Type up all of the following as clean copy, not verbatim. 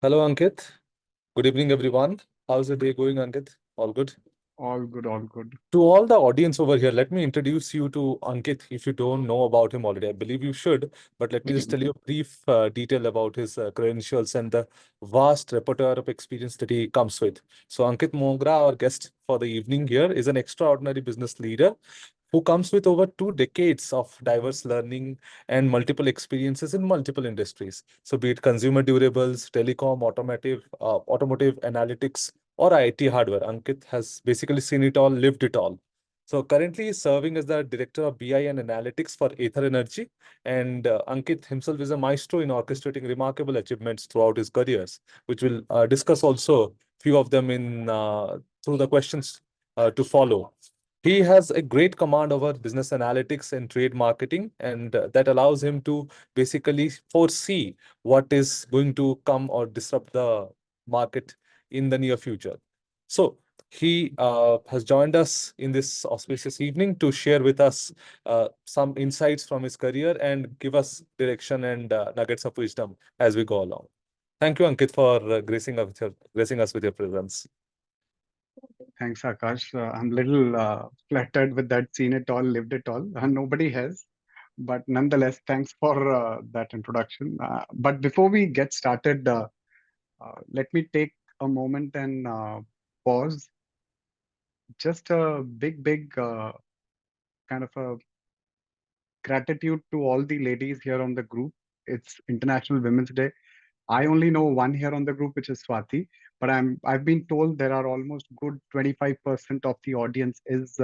Hello, Ankit. Good evening, everyone. How's the day going, Ankit? All good? All good, all good. To all the audience over here, let me introduce you to Ankit if you don't know about him already. I believe you should, but let me just tell you a brief detail about his credentials and the vast repertoire of experience that he comes with. So, Ankit Mogra, our guest for the evening here, is an extraordinary business leader who comes with over 2 decades of diverse learning and multiple experiences in multiple industries. So, be it consumer durables, telecom, automotive analytics, or IT hardware, Ankit has basically seen it all, lived it all. So, currently he's serving as the director of BI and analytics for Ather Energy, and Ankit himself is a maestro in orchestrating remarkable achievements throughout his careers, which we'll discuss also few of them in through the questions to follow. He has a great command over business analytics and trade marketing, and that allows him to basically foresee what is going to come or disrupt the market in the near future. So, he has joined us in this auspicious evening to share with us some insights from his career and give us direction and nuggets of wisdom as we go along. Thank you, Ankit, for gracing us with your presence. Thanks, Akash. I'm a little flattered with that seen it all, lived it all. Nobody has. But nonetheless, thanks for that introduction. But before we get started, let me take a moment and pause. Just a big kind of a gratitude to all the ladies here on the group. It's International Women's Day. I only know one here on the group, which is Swati, but I've been told there are almost good 25% of the audience is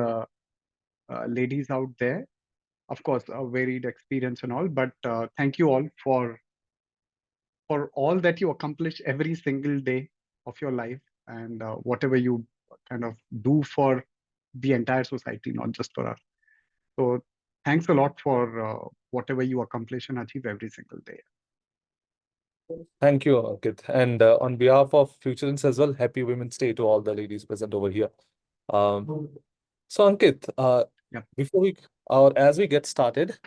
ladies out there. Of course, a varied experience and all, but thank you all for all that you accomplish every single day of your life and whatever you kind of do for the entire society, not just for us. So thanks a lot for whatever you accomplish and achieve every single day. Thank you, Ankit. And on behalf of Futurense as well, happy Women's Day to all the ladies present over here. Um, so, Ankit, Yeah. before we or as we get started,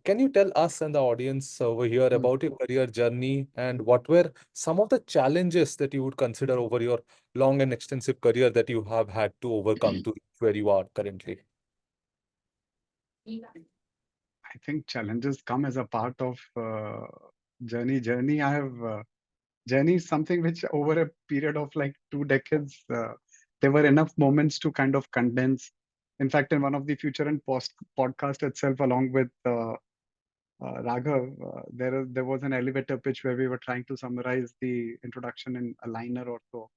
can you tell us and the audience over here Mm. about your career journey and what were some of the challenges that you would consider over your long and extensive career that you have had to overcome to where you are currently? I think challenges come as a part of journey. Journey, I have journey is something which over a period of like 2 decades, there were enough moments to kind of condense. In fact, in one of the Future and Post podcast itself, along with Raghav, there was an elevator pitch where we were trying to summarize the introduction in a liner or so.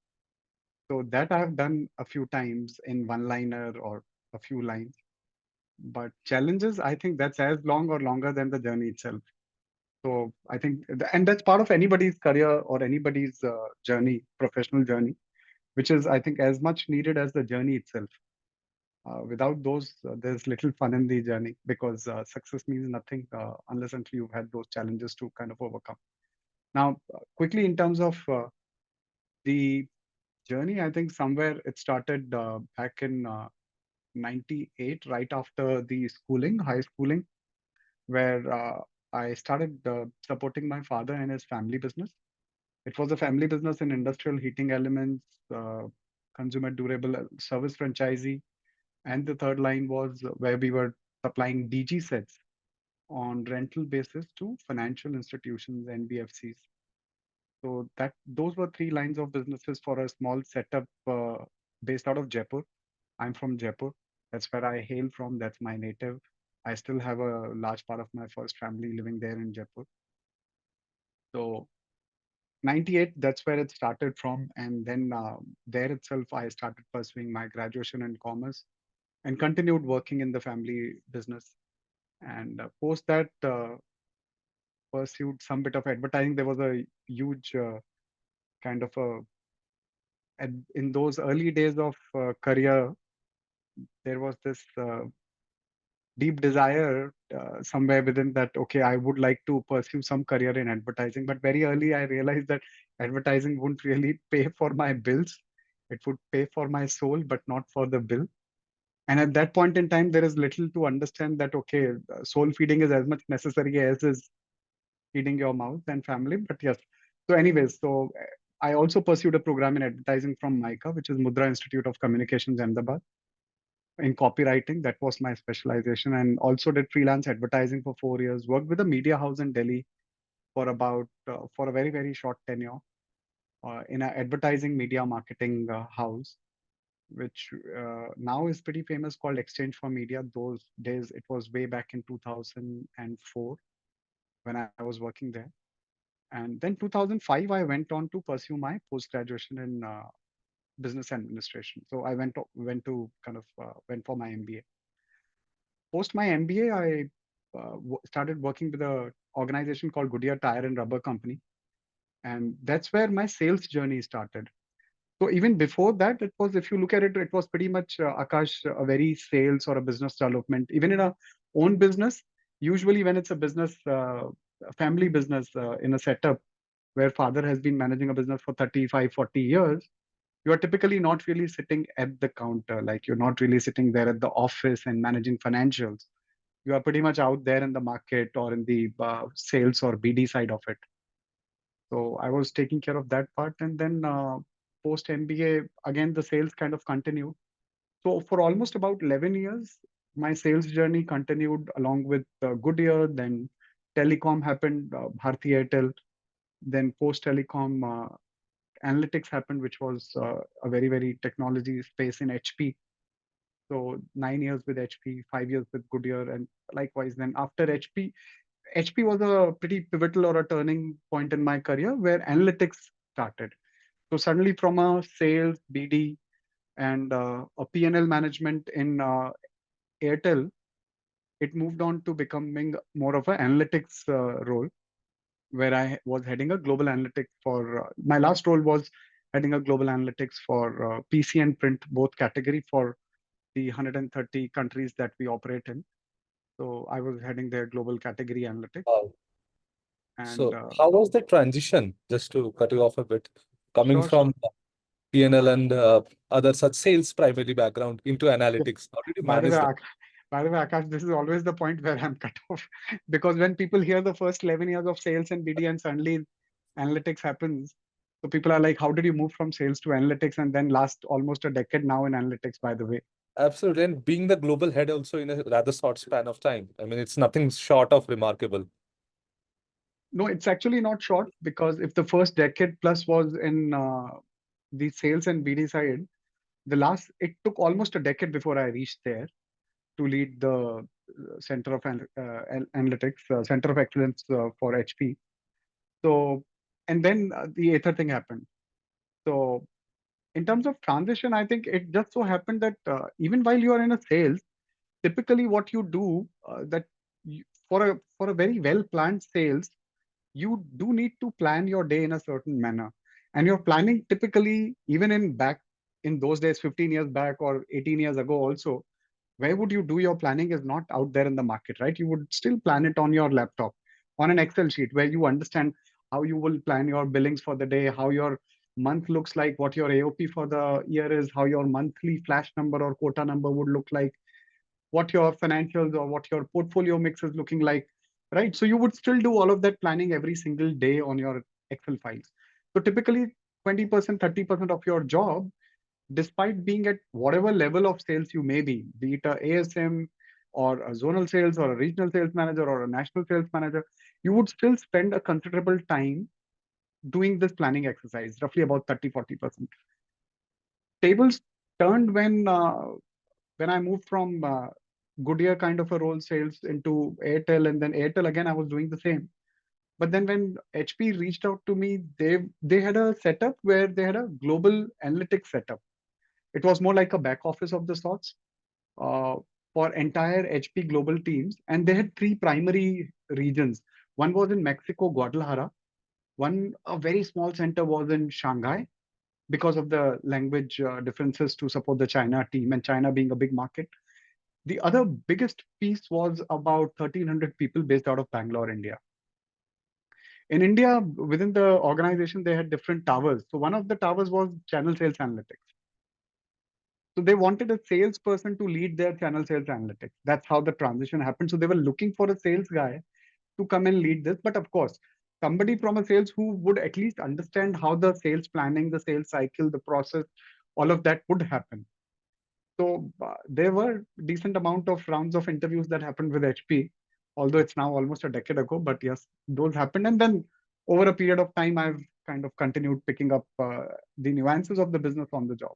So that I have done a few times in one liner or a few lines. But challenges, I think that's as long or longer than the journey itself. So I think, and that's part of anybody's career or anybody's journey, professional journey, which is, I think, as much needed as the journey itself. Without those, there's little fun in the journey because success means nothing unless until you've had those challenges to kind of overcome. Now, quickly in terms of the journey, I think somewhere it started back in 98, right after the schooling, high schooling, where I started supporting my father and his family business. It was a family business in industrial heating elements, consumer durable service franchisee, and the third line was where we were supplying DG sets on rental basis to financial institutions, NBFCs. So that those were three lines of businesses for a small setup based out of Jaipur. I'm from Jaipur. That's where I hail from. That's my native. I still have a large part of my first family living there in Jaipur. So 98, that's where it started from. And then there itself, I started pursuing my graduation in commerce and continued working in the family business. And post that, pursued some bit of advertising. There was a huge kind of a, in those early days of career, there was this deep desire somewhere within that, okay, I would like to pursue some career in advertising. But very early, I realized that advertising wouldn't really pay for my bills. It would pay for my soul, but not for the bill. And at that point in time, there is little to understand that, okay, soul feeding is as much necessary as is feeding your mouth and family. But yes. So anyways, so I also pursued a program in advertising from MICA, which is Mudra Institute of Communications, Ahmedabad, in copywriting. That was my specialization, and also did freelance advertising for 4 years. Worked with a media house in Delhi for a very short tenure in an advertising media marketing house, which now is pretty famous, called Exchange for Media. Those days, it was way back in 2004 when I was working there. And then 2005, I went on to pursue my post graduation in business administration. So I went for my MBA. Post my MBA, I started working with a organization called Goodyear Tire and Rubber Company, and that's where my sales journey started. So even before that, it was, if you look at it, it was pretty much Akash, a very sales or a business development. Even in a own business, usually when it's a business, a family business in a setup where father has been managing a business for 35, 40 years, you are typically not really sitting at the counter. Like, you're not really sitting there at the office and managing financials. You are pretty much out there in the market or in the sales or BD side of it. So I was taking care of that part. And then post MBA, again, the sales kind of continued. So for almost about 11 years, my sales journey continued along with Goodyear. Then telecom happened, Bharti Airtel. Then post telecom, analytics happened, which was a very technology space in HP. So 9 years with HP, 5 years with Goodyear, and likewise. Then after HP was a pretty pivotal or a turning point in my career where analytics started. So suddenly, from a sales, BD, and a P&L management in Airtel, it moved on to becoming more of an analytics role, where I was heading a global analytics for my last role was heading a global analytics for PC and print, both category, for the 130 countries that we operate in. So I was heading their global category analytics. Wow. And So how was the transition, just to cut you off a bit, coming sure, sure. from P&L and other such sales primary background into Yes. analytics? How did you By the way, manage that? by the way, Akash, this is always the point where I'm cut off because when people hear the first 11 years of sales and BD and suddenly analytics happens, so people are like, how did you move from sales to analytics and then last almost a decade now in analytics, by the way? Absolutely. And being the global head also in a rather short span of time. I mean, it's nothing short of remarkable. No, it's actually not short, because if the first decade plus was in the sales and BD side, it took almost a decade before I reached there to lead the Center of Analytics, Center of Excellence for HP. So, and then the Ather thing happened. So, in terms of transition, I think it just so happened that even while you are in a sales, typically what you do for a very well planned sales, you do need to plan your day in a certain manner, and your planning typically, even in those days, 15 years back or 18 years ago also, where would you do your planning is not out there in the market, right? You would still plan it on your laptop, on an Excel sheet, where you understand how you will plan your billings for the day, how your month looks like, what your AOP for the year is, how your monthly flash number or quota number would look like, what your financials or what your portfolio mix is looking like, right? So you would still do all of that planning every single day on your Excel files. So typically 20%, 30% of your job, despite being at whatever level of sales you may be it a ASM or a zonal sales or a regional sales manager or a national sales manager, you would still spend a considerable time doing this planning exercise, roughly about 30, 40%. Tables turned when I moved from Goodyear kind of a role sales into Airtel, and then Airtel again, I was doing the same. But then when HP reached out to me, they had a setup where they had a global analytics setup. It was more like a back office of the sorts uh, for entire HP global teams, and they had three primary regions. One was in Mexico, Guadalajara. One, a very small center, was in Shanghai, because of the language differences to support the China team, and China being a big market. The other biggest piece was about 1,300 people based out of Bangalore, India. In India, within the organization, they had different towers. So one of the towers was channel sales analytics. So they wanted a salesperson to lead their channel sales analytics. That's how the transition happened. So they were looking for a sales guy to come and lead this. But of course, somebody from a sales who would at least understand how the sales planning, the sales cycle, the process, all of that would happen. So there were decent amount of rounds of interviews that happened with HP, although it's now almost a decade ago. But yes, those happened, and then over a period of time, I've kind of continued picking up the nuances of the business on the job.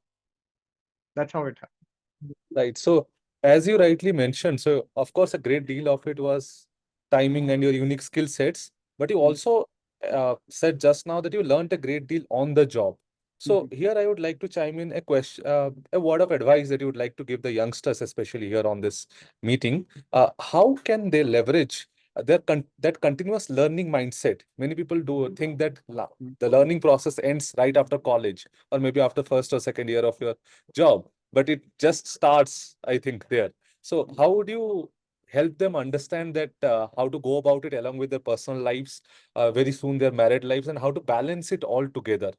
That's how it happened. Right. So, as you rightly mentioned, so of course, a great deal of it was timing and your unique skill sets, but you Mm. also said just now that you learned a great deal on the job. So, Mhm. here I would like to chime in a question, a word of advice that you would like to give the youngsters, especially here on this meeting. How can they leverage that continuous learning mindset? Many people do think that Mm. the learning process ends right after college, or maybe after first or second year of your job, but it just starts, I think, there. So how would you help them understand that how to go about it along with their personal lives, very soon their married lives, and how to balance it all together?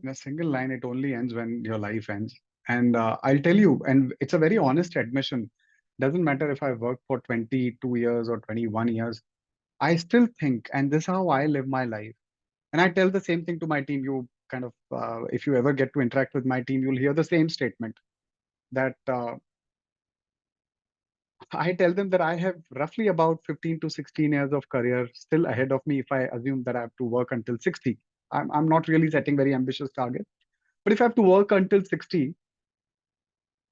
In a single line, it only ends when your life ends. And I'll tell you, and it's a very honest admission. Doesn't matter if I worked for 22 years or 21 years. I still think, and this is how I live my life. And I tell the same thing to my team. You kind of, if you ever get to interact with my team, you'll hear the same statement that I tell them that I have roughly about 15 to 16 years of career still ahead of me if I assume that I have to work until 60. I'm not really setting very ambitious targets. But if I have to work until 60,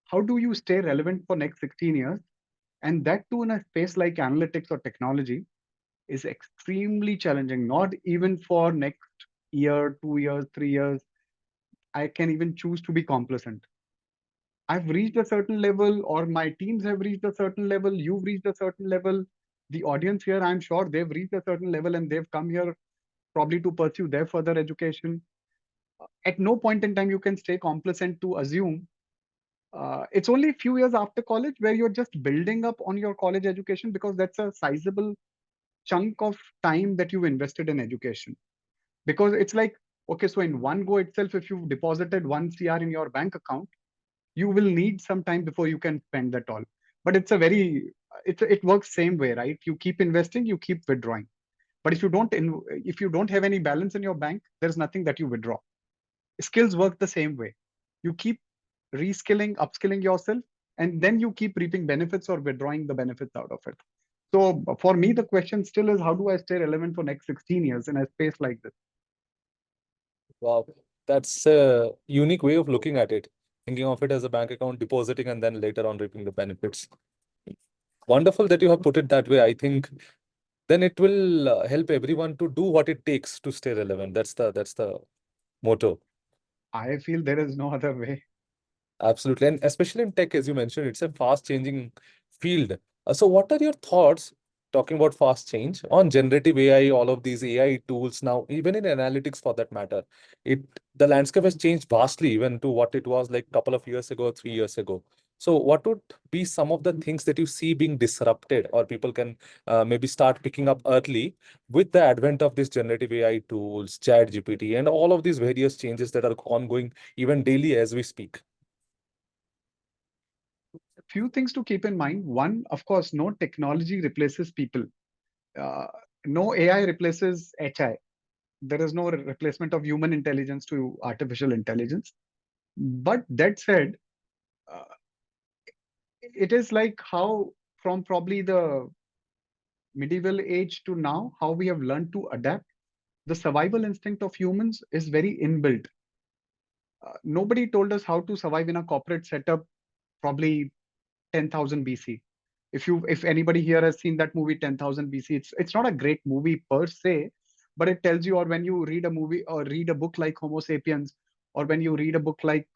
how do you stay relevant for next 16 years? And that too in a space like analytics or technology is extremely challenging, not even for next year, 2 years, 3 years. I can even choose to be complacent. I've reached a certain level, or my teams have reached a certain level, you've reached a certain level. The audience here, I'm sure they've reached a certain level and they've come here probably to pursue their further education. At no point in time you can stay complacent to assume it's only a few years after college where you're just building up on your college education because that's a sizable chunk of time that you've invested in education. Because it's like, okay, so in one go itself, if you've deposited 1 CR in your bank account, you will need some time before you can spend that all. But it's a very, it works same way, right? You keep investing, you keep withdrawing. But if you don't have any balance in your bank, there's nothing that you withdraw. Skills work the same way. You keep reskilling, upskilling yourself, and then you keep reaping benefits or withdrawing the benefits out of it. So for me, the question still is, how do I stay relevant for next 16 years in a space like this? Wow, that's a unique way of looking at it, thinking of it as a bank account, depositing, and then later on reaping the benefits. Wonderful that you have put it that way. I think then it will help everyone to do what it takes to stay relevant. That's the motto. I feel there is no other way. Absolutely. And especially in tech, as you mentioned, it's a fast changing field. So, what are your thoughts, talking about fast change, on generative AI, all of these AI tools now, even in analytics for that matter? It The landscape has changed vastly, even to what it was like a couple of years ago, 3 years ago. So, what would be some of the things that you see being disrupted, or people can maybe start picking up early with the advent of these generative AI tools, Chat GPT, and all of these various changes that are ongoing even daily as we speak? Few things to keep in mind. One, of course, no technology replaces people. Uh, no AI replaces HI. There is no replacement of human intelligence to artificial intelligence. But that said, uh, it is like how from probably the medieval age to now, how we have learned to adapt. The survival instinct of humans is very inbuilt. Nobody told us how to survive in a corporate setup probably 10,000 BC. If anybody here has seen that movie 10,000 BC, it's not a great movie per se, but it tells you, or when you read a movie or read a book like Homo sapiens, or when you read a book like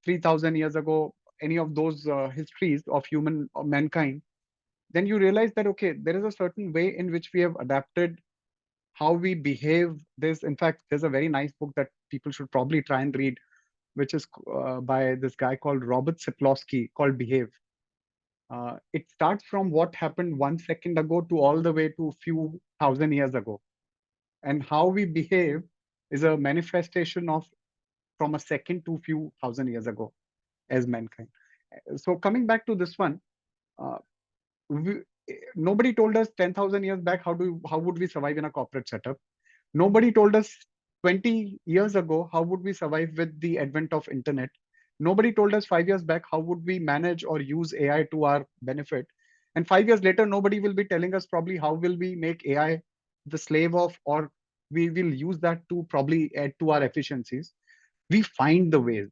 3,000 years ago, any of those histories of human or mankind, then you realize that okay, there is a certain way in which we have adapted how we behave. In fact, there's a very nice book that people should probably try and read, which is by this guy called Robert Siplowski, called Behave. It starts from what happened 1 second ago to all the way to a few thousand years ago. And how we behave is a manifestation of from a second to few thousand years ago as mankind. So coming back to this one, uh, Nobody told us 10,000 years back how would we survive in a corporate setup. Nobody told us 20 years ago how would we survive with the advent of internet. Nobody told us 5 years back how would we manage or use AI to our benefit. And 5 years later, nobody will be telling us probably how will we make AI the slave of, or we will use that to probably add to our efficiencies. We find the ways.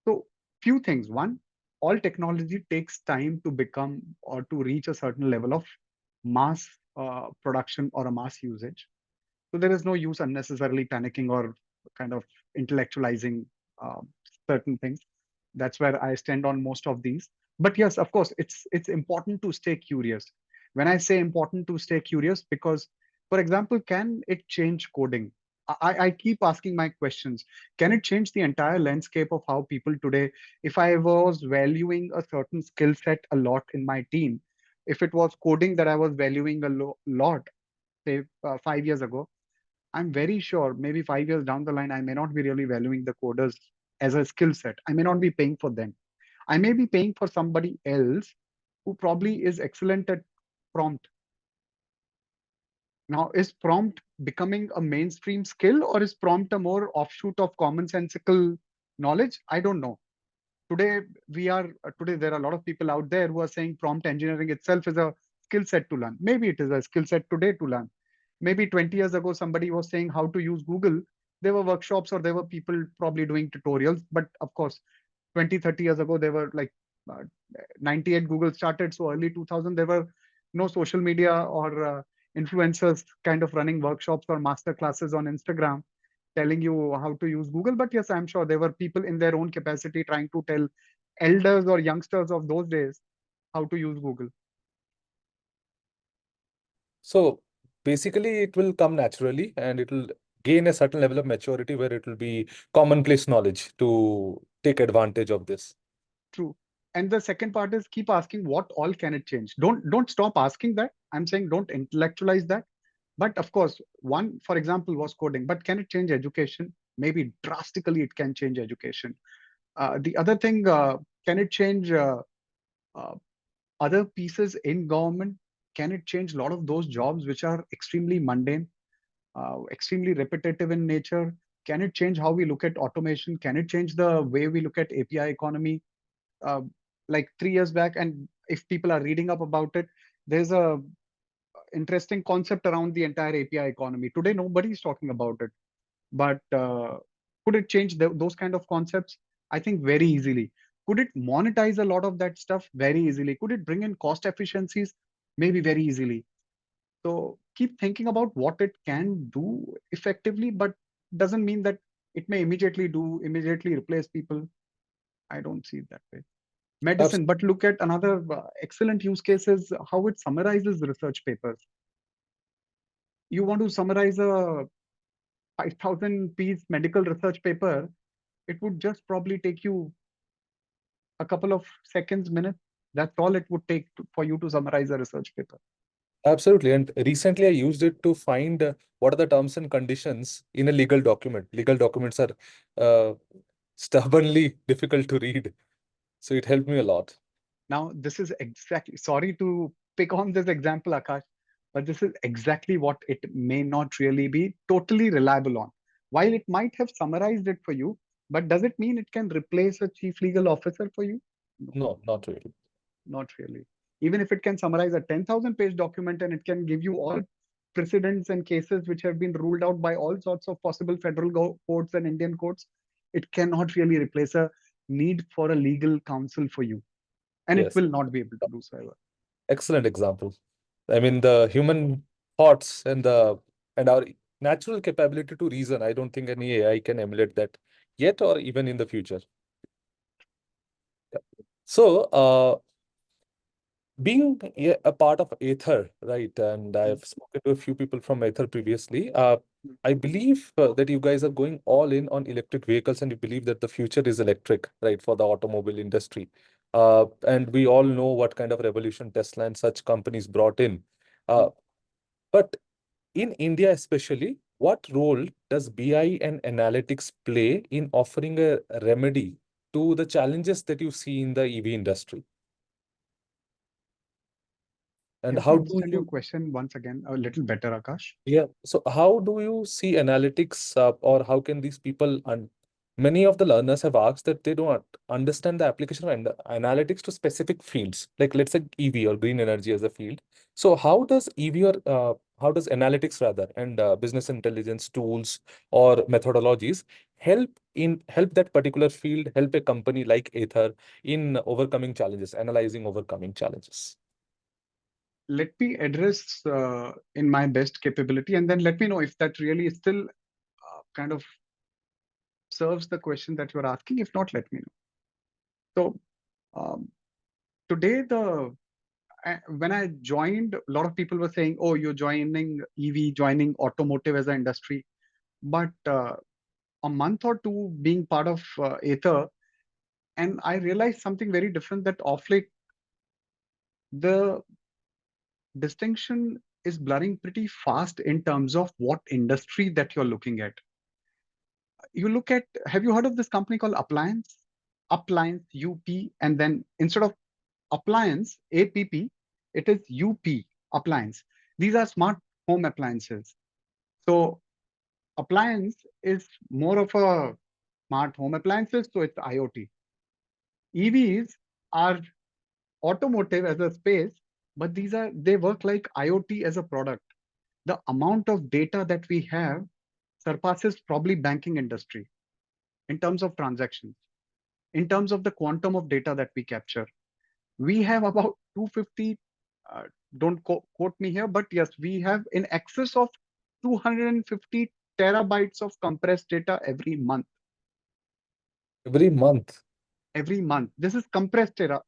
So few things. One, all technology takes time to become or to reach a certain level of mass production or a mass usage. So there is no use unnecessarily panicking or kind of intellectualizing uh, certain things. That's where I stand on most of these. But yes, of course, it's important to stay curious. When I say important to stay curious, because for example, can it change coding? I keep asking my questions. Can it change the entire landscape of how people today, if I was valuing a certain skill set a lot in my team, if it was coding that I was valuing a lot, say 5 years ago, I'm very sure maybe 5 years down the line, I may not be really valuing the coders as a skill set. I may not be paying for them. I may be paying for somebody else who probably is excellent at prompt. Now, is prompt becoming a mainstream skill, or is prompt a more offshoot of commonsensical knowledge? I don't know. Today there are a lot of people out there who are saying prompt engineering itself is a skill set to learn. Maybe it is a skill set today to learn. Maybe 20 years ago somebody was saying how to use Google. There were workshops or there were people probably doing tutorials, but of course 20, 30 years ago there were like uh, 98 Google started, so early 2000 there were no social media or influencers kind of running workshops or master classes on Instagram telling you how to use Google. But yes, I'm sure there were people in their own capacity trying to tell elders or youngsters of those days how to use Google. So basically, it will come naturally and it will gain a certain level of maturity where it will be commonplace knowledge to take advantage of this. True. And the second part is keep asking what all can it change. Don't stop asking that. I'm saying don't intellectualize that. But of course, one, for example, was coding. But can it change education? Maybe drastically it can change education. The other thing, can it change uh, other pieces in government? Can it change a lot of those jobs which are extremely mundane, extremely repetitive in nature? Can it change how we look at automation? Can it change the way we look at API economy? uh, like 3 years back, and if people are reading up about it, there's a interesting concept around the entire API economy. Today, nobody's talking about it, but could it change those kind of concepts? I think very easily. Could it monetize a lot of that stuff? Very easily. Could it bring in cost efficiencies? Maybe very easily. So keep thinking about what it can do effectively, but doesn't mean that it may immediately replace people. I don't see it that way. Abs- Medicine, but look at another excellent use case is how it summarizes research papers. You want to summarize a 5,000 piece medical research paper, it would just probably take you a couple of seconds, minutes. That's all it would take for you to summarize a research paper. Absolutely. And recently I used it to find what are the terms and conditions in a legal document. Legal documents are uh, stubbornly difficult to read. So it helped me a lot. Now, this is exactly, sorry to pick on this example, Akash, but this is exactly what it may not really be totally reliable on. While it might have summarized it for you, but does it mean it can replace a chief legal officer for you? No, No, not really. not really. Even if it can summarize a 10,000 page document and it can give you all precedents and cases which have been ruled out by all sorts of possible federal courts and Indian courts, it cannot really replace a need for a legal counsel for you. And it Yes. will not be able to do so ever. Excellent example. I mean, the human thoughts and our natural capability to reason, I don't think any AI can emulate that yet or even in the future. Yeah. So, being a part of Ather, right? And Mm, I've spoken to a few people from Ather previously. mm, I believe that you guys are going all in on electric vehicles and you believe that the future is electric, right, for the automobile industry. And we all know what kind of revolution Tesla and such companies brought in. mm. Uh, but in India, especially, what role does BI and analytics play in offering a remedy to the challenges that you see in the EV industry? And Help me how do understand your you question once again a little better, Akash. Yeah. So how do you see analytics, or how can these people, and many of the learners have asked that they don't understand the application of analytics to specific fields, like let's say EV or green energy as a field. So how does EV or how does analytics rather and business intelligence tools or methodologies help that particular field, help a company like Ather in overcoming challenges, analyzing overcoming challenges? Let me address in my best capability, and then let me know if that really still kind of serves the question that you're asking. If not, let me know. So um, today, when I joined, a lot of people were saying, "Oh, you're joining EV, joining automotive as an industry." But a month or two being part of Ather, and I realized something very different. That of late, the distinction is blurring pretty fast in terms of what industry that you're looking at. You look at, have you heard of this company called Appliance? Appliance, UP, and then instead of appliance, APP, it is UP, appliance. These are smart home appliances. So appliance is more of a smart home appliances, so it's IoT. EVs are automotive as a space, but they work like IoT as a product. The amount of data that we have surpasses probably banking industry in terms of transactions, in terms of the quantum of data that we capture. We have about 250, uh, don't quote me here, but yes, we have in excess of 250 terabytes of compressed data every month. Every month. Every month. This is compressed data.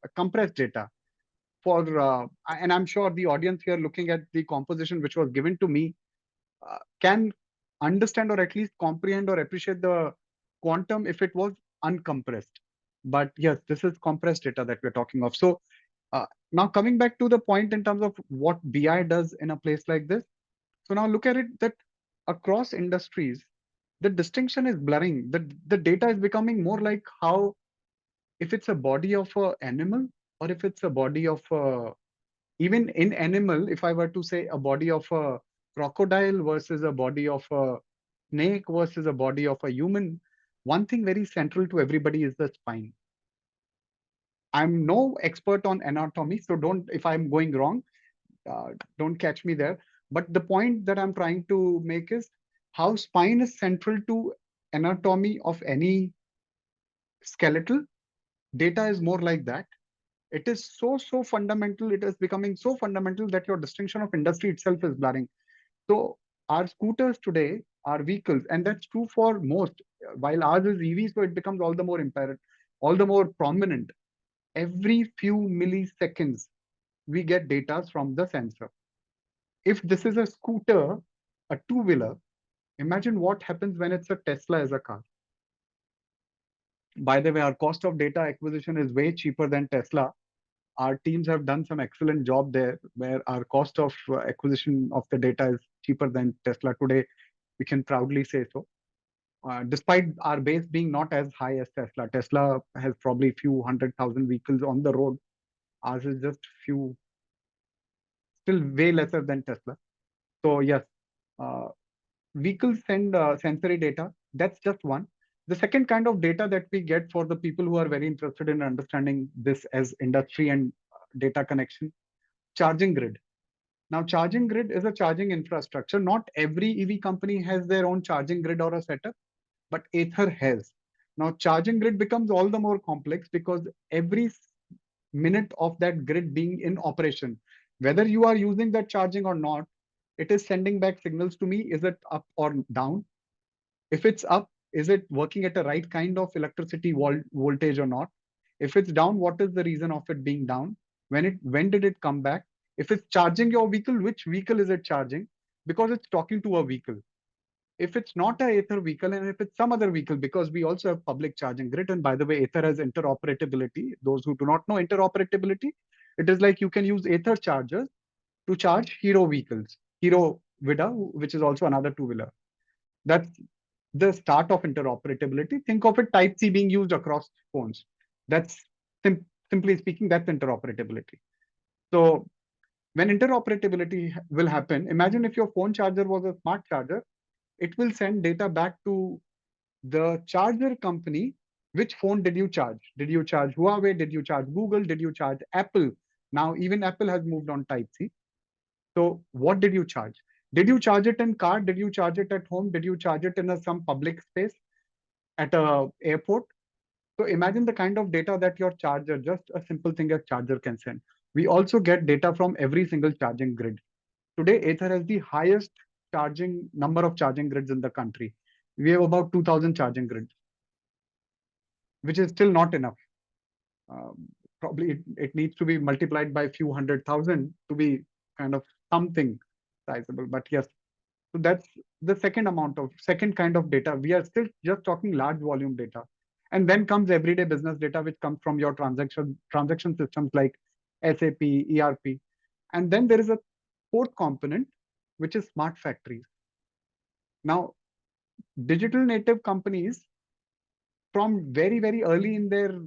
And I'm sure the audience here looking at the composition which was given to me can understand or at least comprehend or appreciate the quantum if it was uncompressed. But yes, this is compressed data that we're talking of. So now coming back to the point in terms of what BI does in a place like this. So now look at it that across industries, the distinction is blurring. The data is becoming more like how if it's a body of a animal or if it's a body of a even in animal, if I were to say a body of a crocodile versus a body of a snake versus a body of a human, one thing very central to everybody is the spine. I'm no expert on anatomy, so don't, if I'm going wrong, don't catch me there. But the point that I'm trying to make is how spine is central to anatomy of any skeletal. Data is more like that. It is so fundamental. It is becoming so fundamental that your distinction of industry itself is blurring. So our scooters today are vehicles, and that's true for most. While ours is EV, so it becomes all the more imperative, all the more prominent. Every few milliseconds, we get data from the sensor. If this is a scooter, a two-wheeler, imagine what happens when it's a Tesla as a car. By the way, our cost of data acquisition is way cheaper than Tesla. Our teams have done some excellent job there, where our cost of acquisition of the data is cheaper than Tesla today. We can proudly say so. Despite our base being not as high as Tesla. Tesla has probably few 100,000 vehicles on the road. Ours is just few, still way lesser than Tesla. So yes, uh, vehicles send sensory data. That's just one. The second kind of data that we get for the people who are very interested in understanding this as industry and data connection, charging grid. Now, charging grid is a charging infrastructure. Not every EV company has their own charging grid or a setup, but Ather has. Now, charging grid becomes all the more complex because every minute of that grid being in operation, whether you are using that charging or not, it is sending back signals to me. Is it up or down? If it's up, is it working at the right kind of electricity voltage or not? If it's down, what is the reason of it being down? When did it come back? If it's charging your vehicle, which vehicle is it charging? Because it's talking to a vehicle. If it's not a Ather vehicle and if it's some other vehicle, because we also have public charging grid. And by the way, Ather has interoperability. Those who do not know interoperability, it is like you can use Ather chargers to charge Hero vehicles, Hero Vida, which is also another two-wheeler. That's the start of interoperability. Think of it Type C being used across phones. That's simply speaking, that's interoperability. So When interoperability will happen, imagine if your phone charger was a smart charger, it will send data back to the charger company. Which phone did you charge? Did you charge Huawei? Did you charge Google? Did you charge Apple? Now even Apple has moved on Type C. So what did you charge? Did you charge it in car? Did you charge it at home? Did you charge it in some public space at a airport? So imagine the kind of data that your charger, just a simple thing as charger can send. We also get data from every single charging grid. Today, Ather has the highest charging number of charging grids in the country. We have about 2,000 charging grids, which is still not enough. Probably it needs to be multiplied by a few 100,000 to be kind of something sizable. But yes, so that's the second kind of data. We are still just talking large volume data. And then comes everyday business data, which comes from your transaction systems like SAP, ERP. And then there is a fourth component, which is smart factories. Now, digital native companies from very, very early in their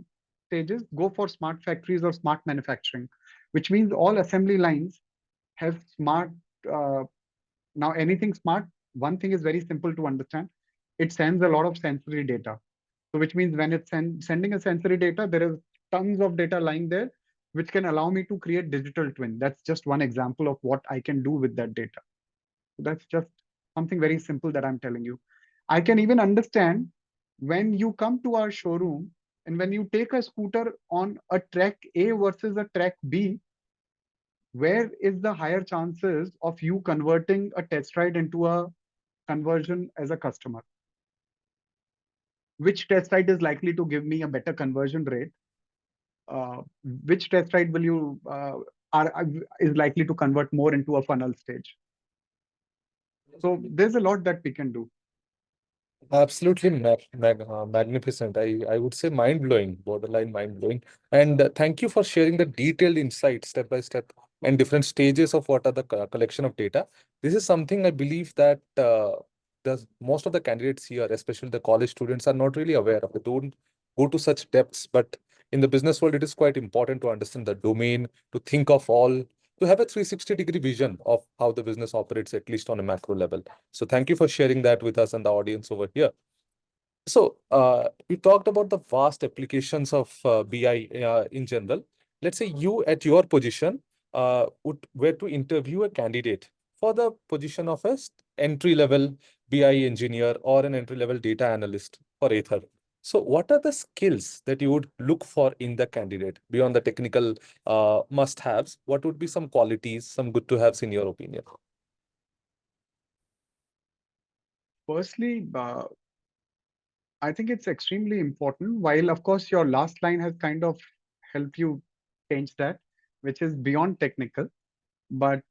stages go for smart factories or smart manufacturing, which means all assembly lines have smart. Uh, Now, anything smart, one thing is very simple to understand. It sends a lot of sensory data. So, which means when it's sending a sensory data, there is tons of data lying there, which can allow me to create digital twin. That's just one example of what I can do with that data. So that's just something very simple that I'm telling you. I can even understand when you come to our showroom and when you take a scooter on a track A versus a track B, where is the higher chances of you converting a test ride into a conversion as a customer? Which test ride is likely to give me a better conversion rate? Uh, which test ride will you is likely to convert more into a funnel stage? So there's a lot that we can do. Absolutely magnificent. I would say mind-blowing, borderline mind-blowing. And thank you for sharing the detailed insights step by step and different stages of what are the collection of data. This is something I believe that most of the candidates here, especially the college students, are not really aware of. They don't go to such depths. But in the business world, it is quite important to understand the domain, to think of all, to have a 360-degree vision of how the business operates, at least on a macro level. So thank you for sharing that with us and the audience over here. So you talked about the vast applications of BI in general. Let's say you at your position would were to interview a candidate for the position of a entry-level BI engineer or an entry-level data analyst for Ather. So what are the skills that you would look for in the candidate beyond the technical must-haves? What would be some qualities, some good to haves in your opinion? Firstly, I think it's extremely important. While, of course, your last line has kind of helped you change that, which is beyond technical. But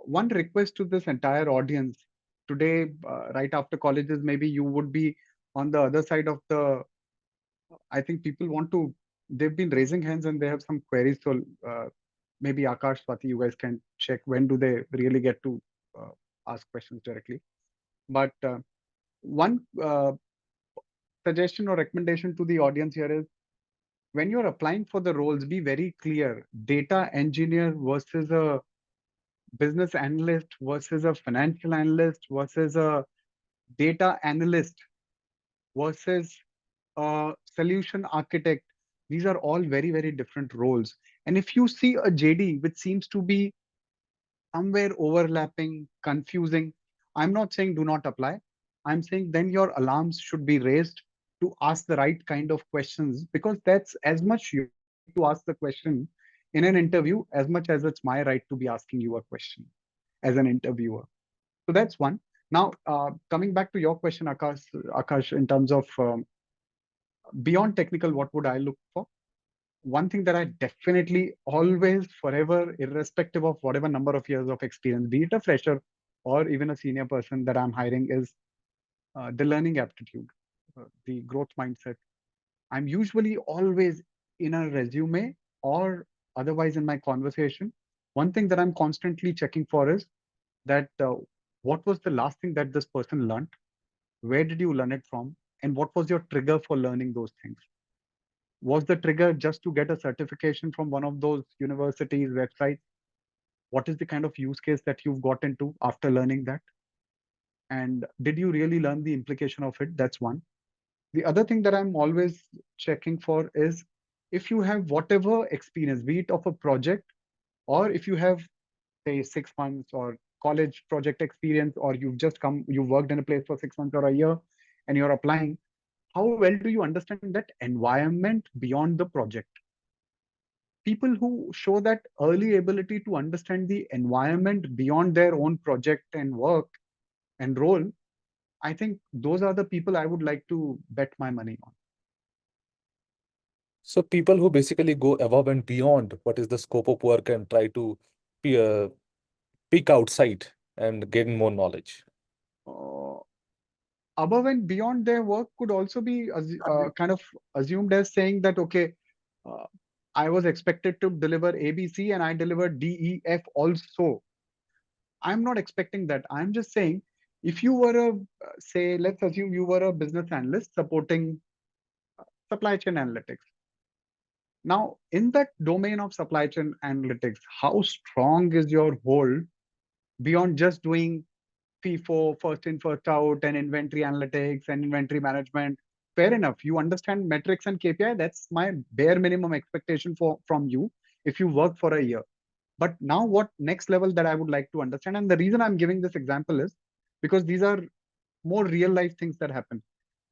one request to this entire audience today, right after colleges, maybe you would be on the other side of the. I think people want to. They've been raising hands and they have some queries. So maybe Akash, Swati, you guys can check when do they really get to uh, ask questions directly. But one suggestion or recommendation to the audience here is when you're applying for the roles, be very clear. Data engineer versus a business analyst versus a financial analyst versus a data analyst versus a solution architect. These are all very, very different roles. And if you see a JD which seems to be somewhere overlapping, confusing, I'm not saying do not apply. I'm saying then your alarms should be raised to ask the right kind of questions because that's as much your right to ask the question in an interview as much as it's my right to be asking you a question as an interviewer. So that's one. Now, coming back to your question, Akash, in terms of beyond technical, what would I look for? One thing that I definitely always, forever, irrespective of whatever number of years of experience, be it a fresher or even a senior person that I'm hiring, is the learning aptitude, the growth mindset. I'm usually always in a resume or otherwise in my conversation. One thing that I'm constantly checking for is that what was the last thing that this person learned? Where did you learn it from? And what was your trigger for learning those things? Was the trigger just to get a certification from one of those universities websites? What is the kind of use case that you've got into after learning that? And did you really learn the implication of it? That's one. The other thing that I'm always checking for is if you have whatever experience, be it of a project, or if you have, say, 6 months or college project experience, or you've worked in a place for 6 months or a year and you're applying, how well do you understand that environment beyond the project? People who show that early ability to understand the environment beyond their own project and work and role, I think those are the people I would like to bet my money on. So people who basically go above and beyond what is the scope of work and try to pe- uh, peek outside and gain more knowledge. Uh, Above and beyond their work could also be kind of assumed as saying that, okay, uh, I was expected to deliver ABC and I delivered DEF also. I'm not expecting that. I'm just saying, if you were say, let's assume you were a business analyst supporting supply chain analytics. Now, in that domain of supply chain analytics, how strong is your hold beyond just doing FIFO, first in, first out, and inventory analytics and inventory management? Fair enough. You understand metrics and KPI. That's my bare minimum expectation from you if you work for a year. But now, what next level that I would like to understand? And the reason I'm giving this example is because these are more real life things that happen.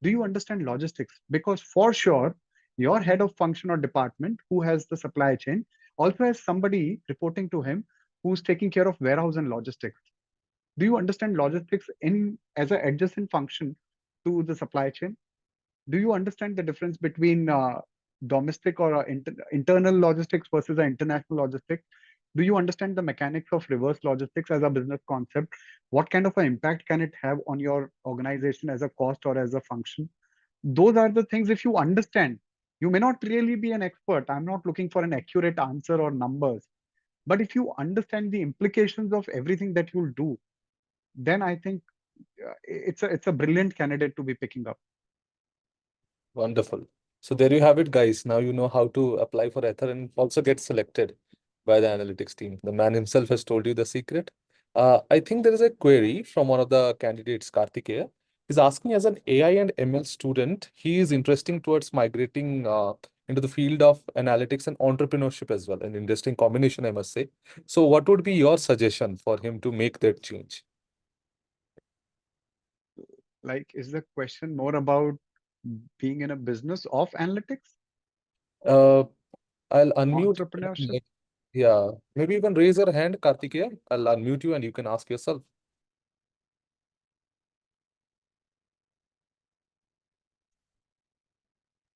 Do you understand logistics? Because for sure, your head of function or department who has the supply chain also has somebody reporting to him who's taking care of warehouse and logistics. Do you understand logistics in as an adjacent function to the supply chain? Do you understand the difference between domestic or internal logistics versus international logistics? Do you understand the mechanics of reverse logistics as a business concept? What kind of an impact can it have on your organization as a cost or as a function? Those are the things, if you understand, you may not really be an expert. I'm not looking for an accurate answer or numbers. But if you understand the implications of everything that you'll do, then I think it's a brilliant candidate to be picking up. Wonderful. So there you have it, guys. Now you know how to apply for Ether and also get selected by the analytics team. The man himself has told you the secret. I think there is a query from one of the candidates, Kartikeya. He's asking, as an AI and ML student, he is interesting towards migrating into the field of analytics and entrepreneurship as well. An interesting combination, I must say. So what would be your suggestion for him to make that change? Like, is the question more about being in a business of analytics, Uh, I'll unmute. entrepreneurship? Yeah, maybe you can raise your hand, Kartikeya. I'll unmute you and you can ask yourself.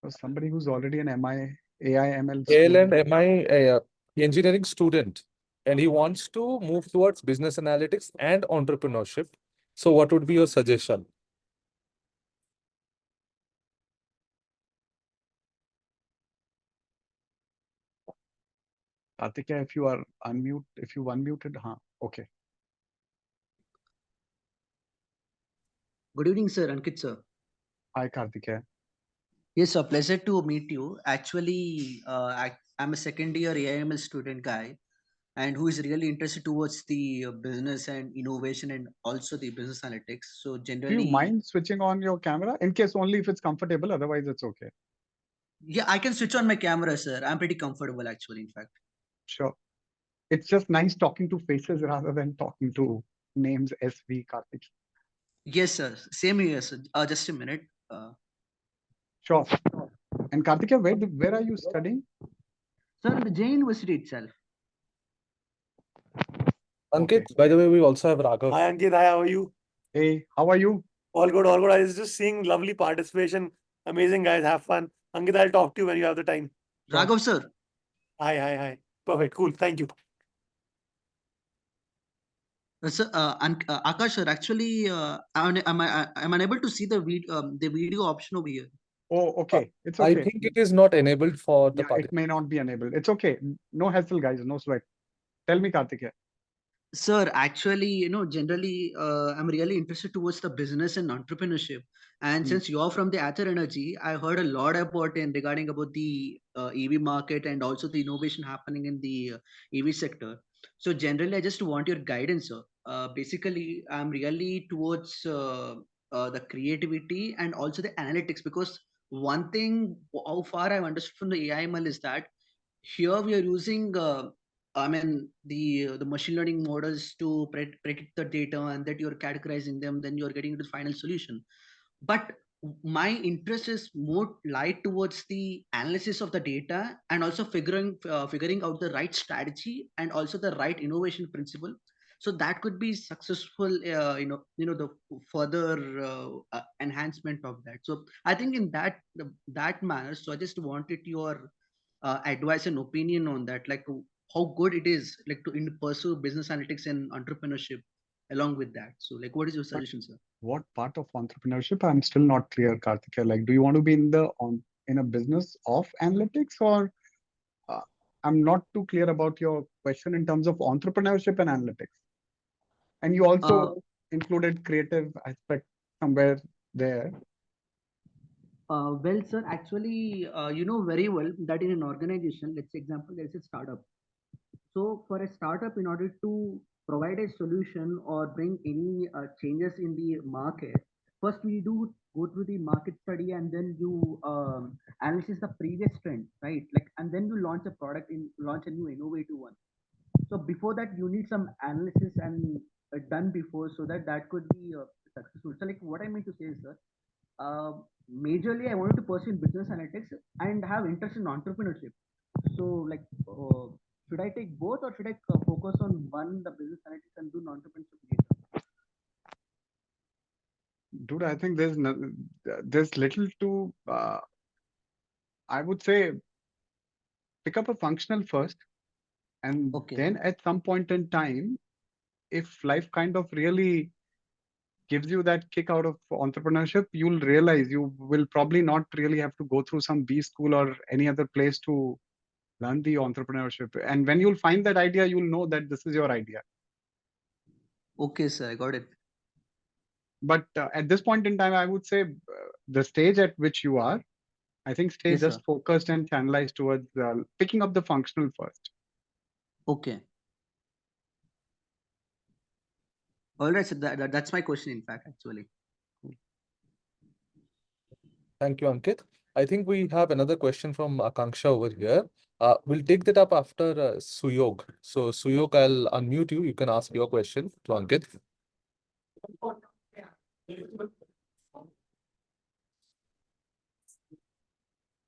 For somebody who's already an AI ML AL and student. MI engineering student, and he wants to move towards business analytics and entrepreneurship. So, what would be your suggestion? Kartikeya, if you are unmute, if you unmuted, huh? Okay. Good evening, sir. Ankit, sir. Hi, Kartikeya. Yes, sir. Pleasure to meet you. Actually, I'm a second year AIML student guy and who is really interested towards the business and innovation and also the business analytics. So Do you generally, mind switching on your camera? In case only if it's comfortable, otherwise it's okay. yeah, I can switch on my camera, sir. I'm pretty comfortable actually, in fact. Sure. It's just nice talking to faces rather than talking to names SV Kartik. Yes, sir. Same here, sir. Just a minute. Sure. And Kartikeya, where are you studying? Sir, in the J University itself. Ankit, Okay. by the way, we also have Raghav. Hi Ankit, hi, how are you? Hey, how are you? All good, all good. I was just seeing lovely participation. Amazing guys, have fun. Ankit, I'll talk to you when you have the time. Sure. Raghav, sir. Hi, hi, hi. Perfect, cool. Thank you. Sir, Akash, sir. Actually, am unable to see the video option over here. Oh, Uh, okay. It's I okay. think it is not enabled for the Yeah, it may not be enabled. It's okay. No hassle, guys. No sweat. Tell me, Kartikeya. Sir, actually, generally, I'm really interested towards the business and entrepreneurship. And Hmm. since you're from the Ather Energy, I heard a lot about in regarding about the EV market and also the innovation happening in the EV sector. So generally, I just want your guidance, sir. Basically, I'm really towards the creativity and also the analytics, because one thing how far I've understood from the AIML is that here we are using, I mean, the machine learning models to predict the data, and that you're categorizing them, then you're getting to the final solution. But my interest is more light towards the analysis of the data, and also figuring out the right strategy and also the right innovation principle, so that could be successful, the further enhancement of that. So I think in that manner, so I just wanted your advice and opinion on that, like how good it is, like to pursue business analytics and entrepreneurship along with that. So like, what is your But suggestion, sir? what part of entrepreneurship? I'm still not clear, Karthikeya. Like, do you want to be in a business of analytics, or uh, I'm not too clear about your question in terms of entrepreneurship and analytics. And you uh, also included creative aspect somewhere there. Well, sir, actually, you know very well that in an organization, let's say example, there's a startup. So for a startup, in order to provide a solution or bring any changes in the market, first we do go through the market study, and then you analyze the previous trend, right? Like, and then you launch a new innovative one. So before that, you need some analysis and done before, so that that could be successful. So like, what I mean to say is, sir, uh, majorly I wanted to pursue in business analytics and have interest in entrepreneurship. So like, should I take both, or should I focus on one, the business analytics, and do entrepreneurship later? Dude, I think there's little to, I would say, pick up a functional first, and Okay. then at some point in time, if life kind of really gives you that kick out of entrepreneurship, you'll realize you will probably not really have to go through some B school or any other place to learn the entrepreneurship. And when you'll find that idea, you'll know that this is your idea. Okay, sir, I got it. But at this point in time, I would say the stage at which you are, I think stay Yes, sir. just focused and channelized towards picking up the functional first. Okay. All right, so that's my question, in fact, actually. Thank you, Ankit. I think we have another question from Akanksha over here. We'll take that up after Suyog. So, Suyog, I'll unmute you. You can ask your question to Ankit.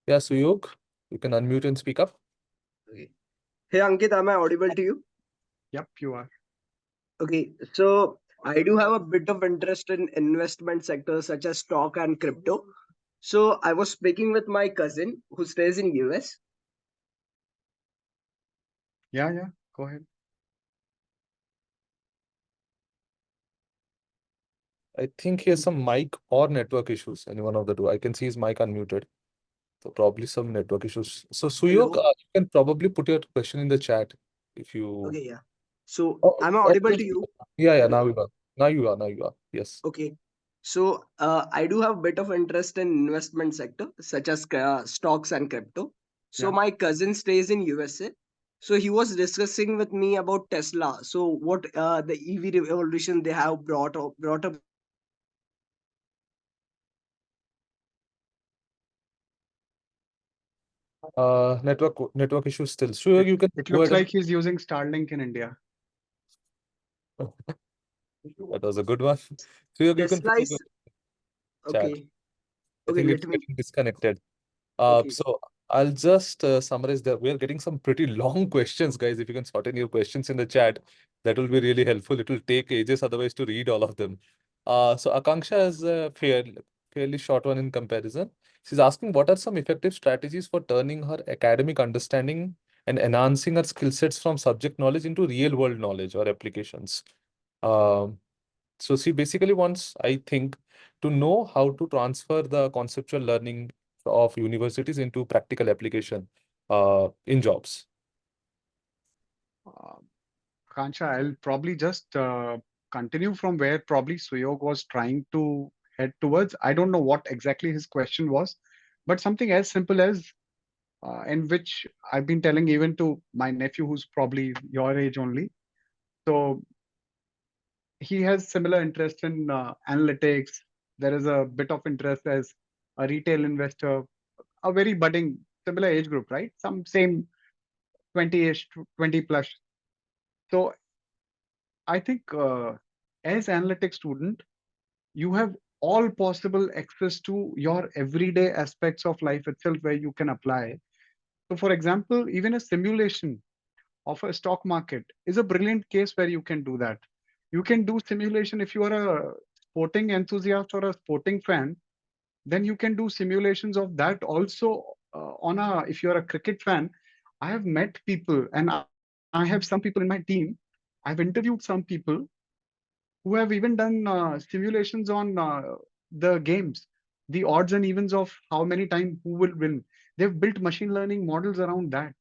Yeah, Suyog, you can unmute and speak up. Okay. Hey Ankit, am I audible to you? Yep, you are. Okay, so I do have a bit of interest in investment sectors such as stock and crypto. So I was speaking with my cousin who stays in US. Yeah, go ahead. I think he has some mic or network issues, any one of the two. I can see his mic unmuted. So probably some network issues. So Suyog, Hello. you can probably put your question in the chat if you. Okay, yeah. So Oh, am I oh, audible to you? yeah, now you are. Now you are. Yes. Okay. So I do have a bit of interest in investment sector such as stocks and crypto. So Yeah. my cousin stays in USA. So he was discussing with me about Tesla. So what the EV revolution they have brought up. Network issues still. Suyog, you can It go looks ahead like he's using Starlink in India. That was a good one. Suyog, you can Tesla put it in is the chat. okay. I Okay, think let it's me. getting disconnected. Okay. So I'll just summarize that. We're getting some pretty long questions, guys. If you can sort in your questions in the chat, that will be really helpful. It will take ages otherwise to read all of them. So Akanksha is a fairly short one in comparison. She's asking what are some effective strategies for turning her academic understanding and enhancing her skill sets from subject knowledge into real world knowledge or applications. Um, so she basically wants, I think, to know how to transfer the conceptual learning of universities into practical application in jobs. Kansha, I'll probably just continue from where probably Suyog was trying to head towards. I don't know what exactly his question was, but something as simple as and which I've been telling even to my nephew, who's probably your age only. So he has similar interest in analytics. There is a bit of interest as a retail investor, a very budding, similar age group, right? Some same 20-ish, 20 plus. So I think as analytics student, you have all possible access to your everyday aspects of life itself where you can apply. So for example, even a simulation of a stock market is a brilliant case where you can do that. You can do simulation if you are a sporting enthusiast or a sporting fan, then you can do simulations of that also on a, if you're a cricket fan. I have met people and I have some people in my team. I've interviewed some people who have even done simulations on the games, the odds and evens of how many times who will win. They've built machine learning models around that.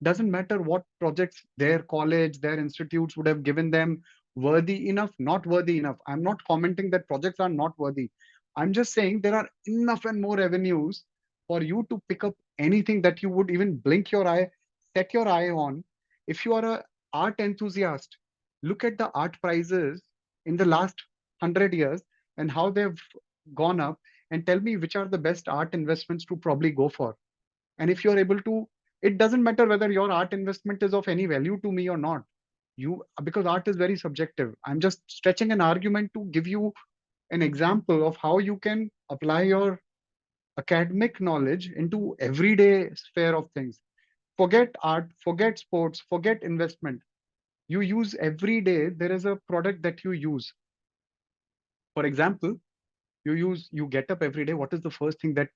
Doesn't matter what projects their college, their institutes would have given them, worthy enough, not worthy enough. I'm not commenting that projects are not worthy. I'm just saying there are enough and more avenues for you to pick up anything that you would even blink your eye, set your eye on. If you are a art enthusiast, look at the art prices in the last 100 years and how they've gone up, and tell me which are the best art investments to probably go for. And if you're able to, it doesn't matter whether your art investment is of any value to me or not. You, because art is very subjective. I'm just stretching an argument to give you an example of how you can apply your academic knowledge into everyday sphere of things. Forget art, forget sports, forget investment. You use every day, there is a product that you use. For example, you get up every day. What is the first thing that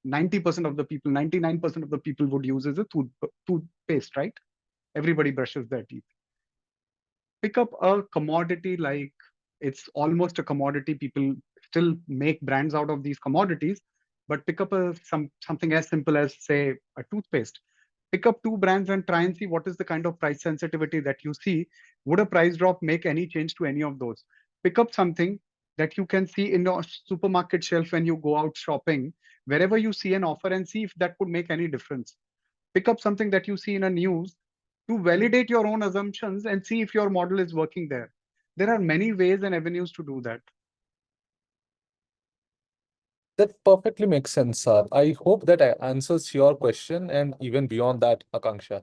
90% of the people, 99% of the people would use is a toothpaste, right? Everybody brushes their teeth. Pick up a commodity, like it's almost a commodity. People still make brands out of these commodities, but pick up something as simple as, say, a toothpaste. Pick up two brands and try and see what is the kind of price sensitivity that you see. Would a price drop make any change to any of those? Pick up something that you can see in your supermarket shelf when you go out shopping, wherever you see an offer, and see if that could make any difference. Pick up something that you see in a news to validate your own assumptions and see if your model is working there. There are many ways and avenues to do that. That perfectly makes sense, sir. I hope that answers your question and even beyond that, Akanksha.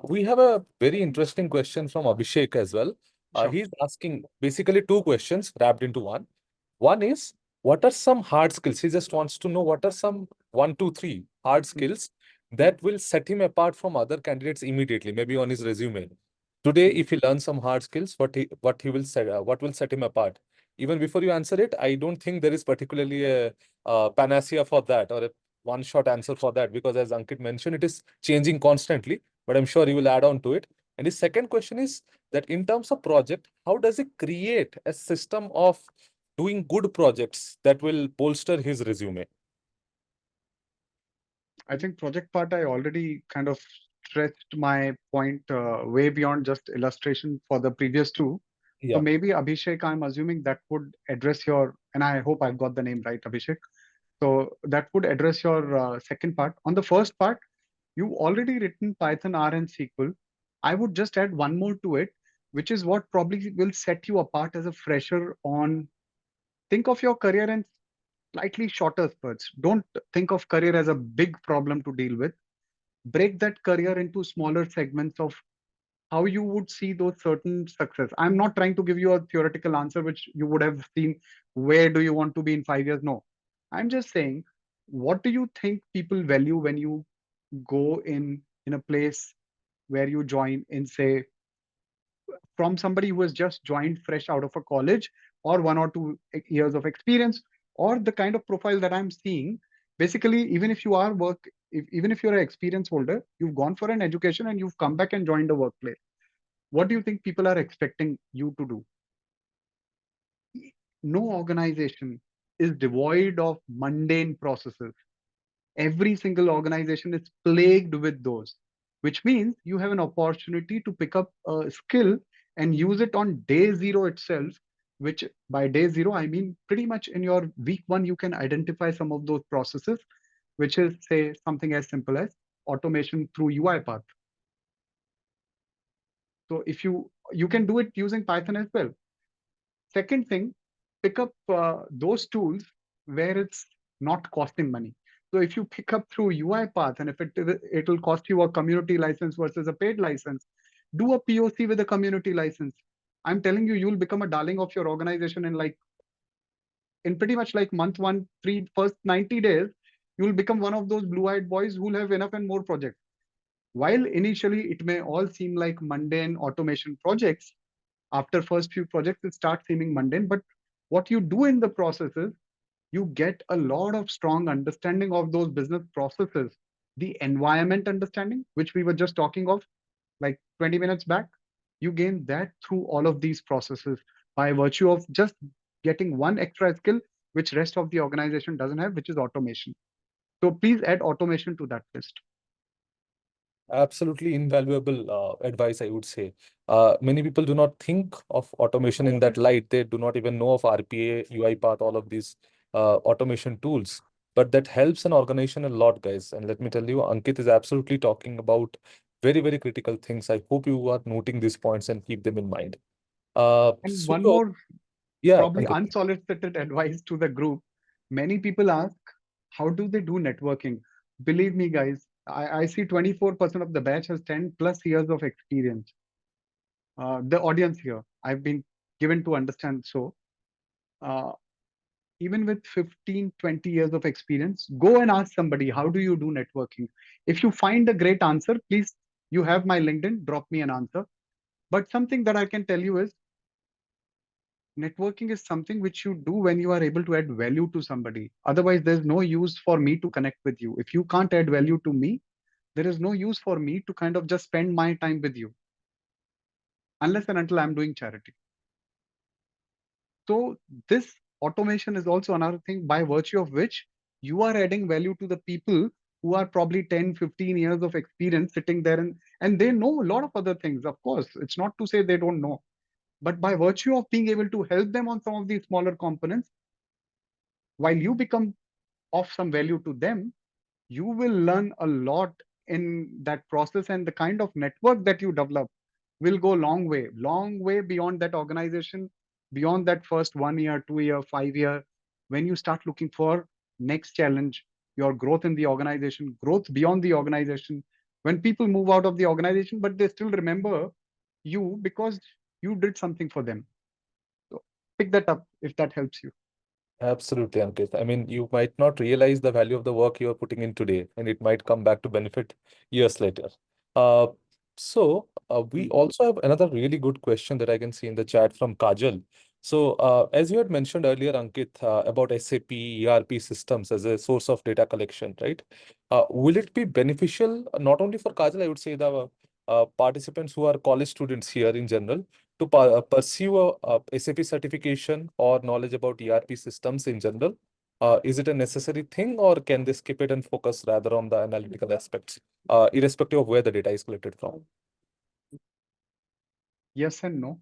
We have a very interesting question from Abhishek as well. Sure. He's asking basically two questions wrapped into one. One is, what are some hard skills? He just wants to know what are some one, two, three hard skills that will set him apart from other candidates immediately, maybe on his resume. Today, if he learns some hard skills, what he will set what will set him apart? Even before you answer it, I don't think there is particularly a panacea for that or a one-shot answer for that, because as Ankit mentioned, it is changing constantly, but I'm sure he will add on to it. And his second question is that in terms of project, how does he create a system of doing good projects that will bolster his resume? I think project part, I already kind of stretched my point way beyond just illustration for the previous two. So Yeah. maybe Abhishek, I'm assuming that would address your, and I hope I've got the name right, Abhishek. So that would address your second part. On the first part, you already written Python, R, and SQL. I would just add one more to it, which is what probably will set you apart as a fresher on. Think of your career in slightly shorter spurts. Don't think of career as a big problem to deal with. Break that career into smaller segments of how you would see those certain success. I'm not trying to give you a theoretical answer which you would have seen, where do you want to be in 5 years? No. I'm just saying, what do you think people value when you go in a place where you join in, say, from somebody who has just joined fresh out of a college, or 1 or 2 years of experience, or the kind of profile that I'm seeing? Basically, even if you are even if you're an experience holder, you've gone for an education and you've come back and joined a workplace, what do you think people are expecting you to do? No organization is devoid of mundane processes. Every single organization is plagued with those, which means you have an opportunity to pick up a skill and use it on day zero itself. Which, by day zero, I mean pretty much in your week one, you can identify some of those processes, which is, say, something as simple as automation through UiPath. So if you can do it using Python as well. Second thing, pick up those tools where it's not costing money. So if you pick up through UiPath, and if it will cost you a community license versus a paid license, do a POC with a community license. I'm telling you, you'll become a darling of your organization in pretty much like month one, first 90 days, you'll become one of those blue-eyed boys who'll have enough and more projects. While initially it may all seem like mundane automation projects, after first few projects, it starts seeming mundane. But what you do in the process is you get a lot of strong understanding of those business processes, the environment understanding, which we were just talking of like 20 minutes back. You gain that through all of these processes by virtue of just getting one extra skill, which rest of the organization doesn't have, which is automation. So please add automation to that list. Absolutely invaluable advice, I would say. Many people do not think of automation in that light. They do not even know of RPA, UiPath, all of these automation tools. But that helps an organization a lot, guys. And let me tell you, Ankit is absolutely talking about very, very critical things. I hope you are noting these points and keep them in mind. And one Super. more Yeah, probably Ankit. unsolicited advice to the group. Many people ask, how do they do networking? Believe me, guys, I see 24% of the batch has 10 plus years of experience. The audience here, I've been given to understand so. Uh, Even with 15, 20 years of experience, go and ask somebody, how do you do networking? If you find a great answer, please, you have my LinkedIn, drop me an answer. But something that I can tell you is networking is something which you do when you are able to add value to somebody. Otherwise, there's no use for me to connect with you. If you can't add value to me, there is no use for me to kind of just spend my time with you, unless and until I'm doing charity. So this automation is also another thing by virtue of which you are adding value to the people who are probably 10, 15 years of experience sitting there, and they know a lot of other things. Of course, it's not to say they don't know, but by virtue of being able to help them on some of these smaller components, while you become of some value to them, you will learn a lot in that process, and the kind of network that you develop will go long way beyond that organization, beyond that first 1 year, 2 year, 5 year. When you start looking for next challenge, your growth in the organization, growth beyond the organization, when people move out of the organization, but they still remember you because you did something for them. So pick that up if that helps you. Absolutely, Ankit. I mean, you might not realize the value of the work you are putting in today, and it might come back to benefit years later. Uh, we also have another really good question that I can see in the chat from Kajal. So, as you had mentioned earlier, Ankit, about SAP ERP systems as a source of data collection, right? Will it be beneficial not only for Kajal, I would say the participants who are college students here in general, to pursue a SAP certification or knowledge about ERP systems in general? Is it a necessary thing, or can they skip it and focus rather on the analytical aspects, irrespective of where the data is collected from? Yes and no.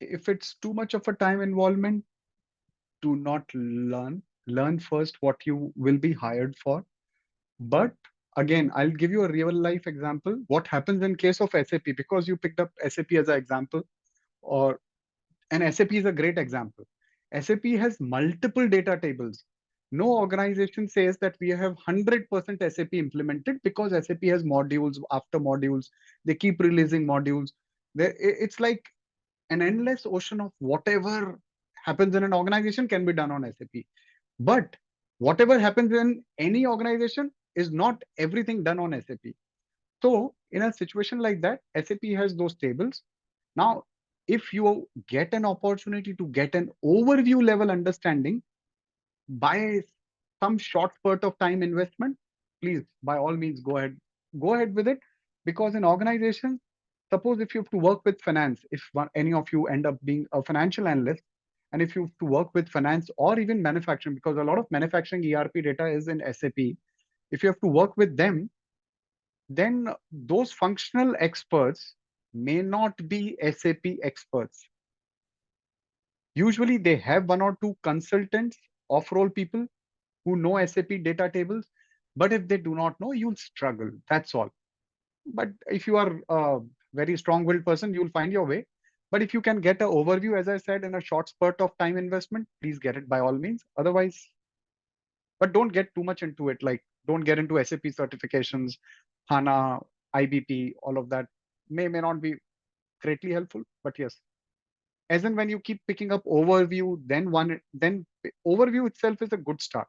If it's too much of a time involvement, do not learn. Learn first what you will be hired for. But again, I'll give you a real life example. What happens in case of SAP, because you picked up SAP as an example, or and SAP is a great example. SAP has multiple data tables. No organization says that we have 100% SAP implemented because SAP has modules after modules. They keep releasing modules. It's like an endless ocean of whatever happens in an organization can be done on SAP. But whatever happens in any organization is not everything done on SAP. So in a situation like that, SAP has those tables. Now, if you get an opportunity to get an overview level understanding by some short spurt of time investment, please, by all means, go ahead with it. Because in organizations, suppose if you have to work with finance, if any of you end up being a financial analyst, and if you have to work with finance or even manufacturing, because a lot of manufacturing ERP data is in SAP, if you have to work with them, then those functional experts may not be SAP experts. Usually they have one or two consultants, off-role people who know SAP data tables, But if they do not know, you'll struggle. That's all. But if you are a very strong-willed person, you'll find your way. But if you can get an overview, as I said, in a short spurt of time investment, please get it by all means. Otherwise, but don't get too much into it. Like, don't get into SAP certifications, HANA, IBP, all of that may not be greatly helpful. But yes, as in when you keep picking up overview, then overview itself is a good start.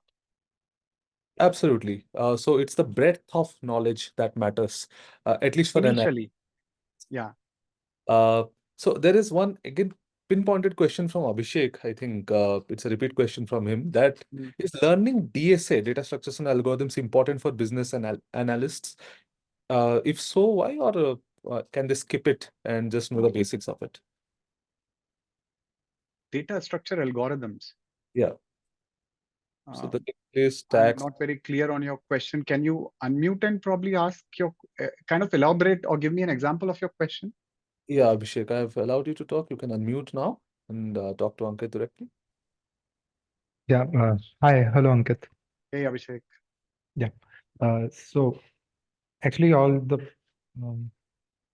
Absolutely. So it's the breadth of knowledge that matters, at least for an. Initially, yeah. Uh, so there is one again pinpointed question from Abhishek. I think it's a repeat question from him. That Mm. is learning DSA, data structures and algorithms, important for business analysts? If so, why? Or can they skip it and just know the basics of it? Data structure algorithms. Yeah. So the Um, is I'm tax. not very clear on your question. Can you unmute and probably ask your kind of elaborate or give me an example of your question? Yeah, Abhishek, I've allowed you to talk. You can unmute now and talk to Ankit directly. Yeah. Hi. Hello, Ankit. Hey, Abhishek. Yeah. So actually, all the um,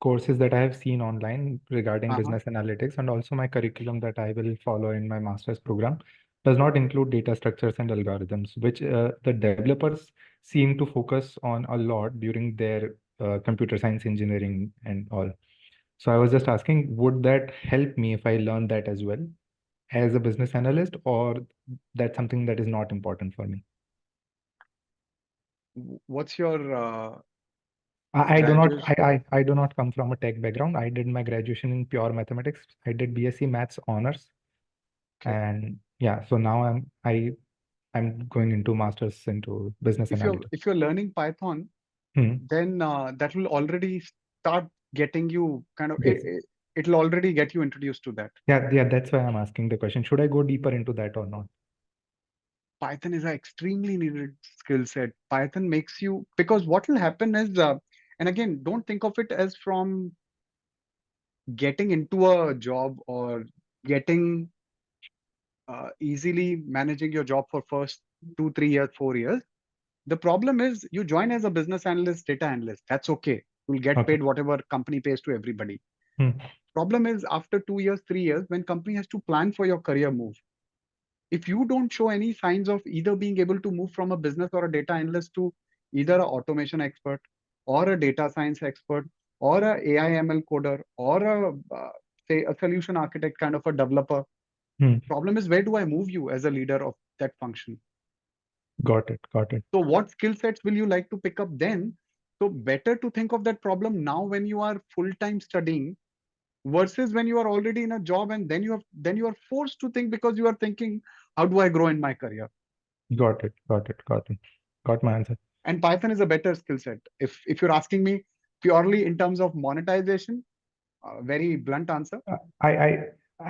courses that I have seen online regarding Uh-huh. business analytics and also my curriculum that I will follow in my master's program does not include data structures and algorithms, which the developers seem to focus on a lot during their computer science engineering and all. So I was just asking, would that help me if I learn that as well as a business analyst, or that's something that is not important for me? What's your I do not graduation? I do not come from a tech background. I did my graduation in pure mathematics. I did BSc Maths honors, Okay. and yeah, so now I'm going into masters into business analytics. If you're learning Python, Hmm. then that will already start getting you kind of Yes. it'll already get you introduced to that. Yeah, that's why I'm asking the question. Should I go deeper into that or not? Python is an extremely needed skill set. Python makes you, because what will happen is, and again, don't think of it as from getting into a job or getting easily managing your job for first 2 3 years 4 years. The problem is you join as a business analyst, data analyst, that's okay, you'll get Okay. paid whatever company pays to everybody. Hmm. Problem is after 2 years 3 years, when company has to plan for your career move, if you don't show any signs of either being able to move from a business or a data analyst to either a automation expert or a data science expert or a AI ML coder or a say a solution architect kind of a developer, Hmm. problem is where do I move you as a leader of that function? Got it. Got it. So what skill sets will you like to pick up then? So better to think of that problem now when you are full-time studying versus when you are already in a job, and then you are forced to think because you are thinking, how do I grow in my career? Got it. Got it. Got it. Got my answer. And Python is a better skill set. If you're asking me purely in terms of monetization, very blunt answer. Uh, I I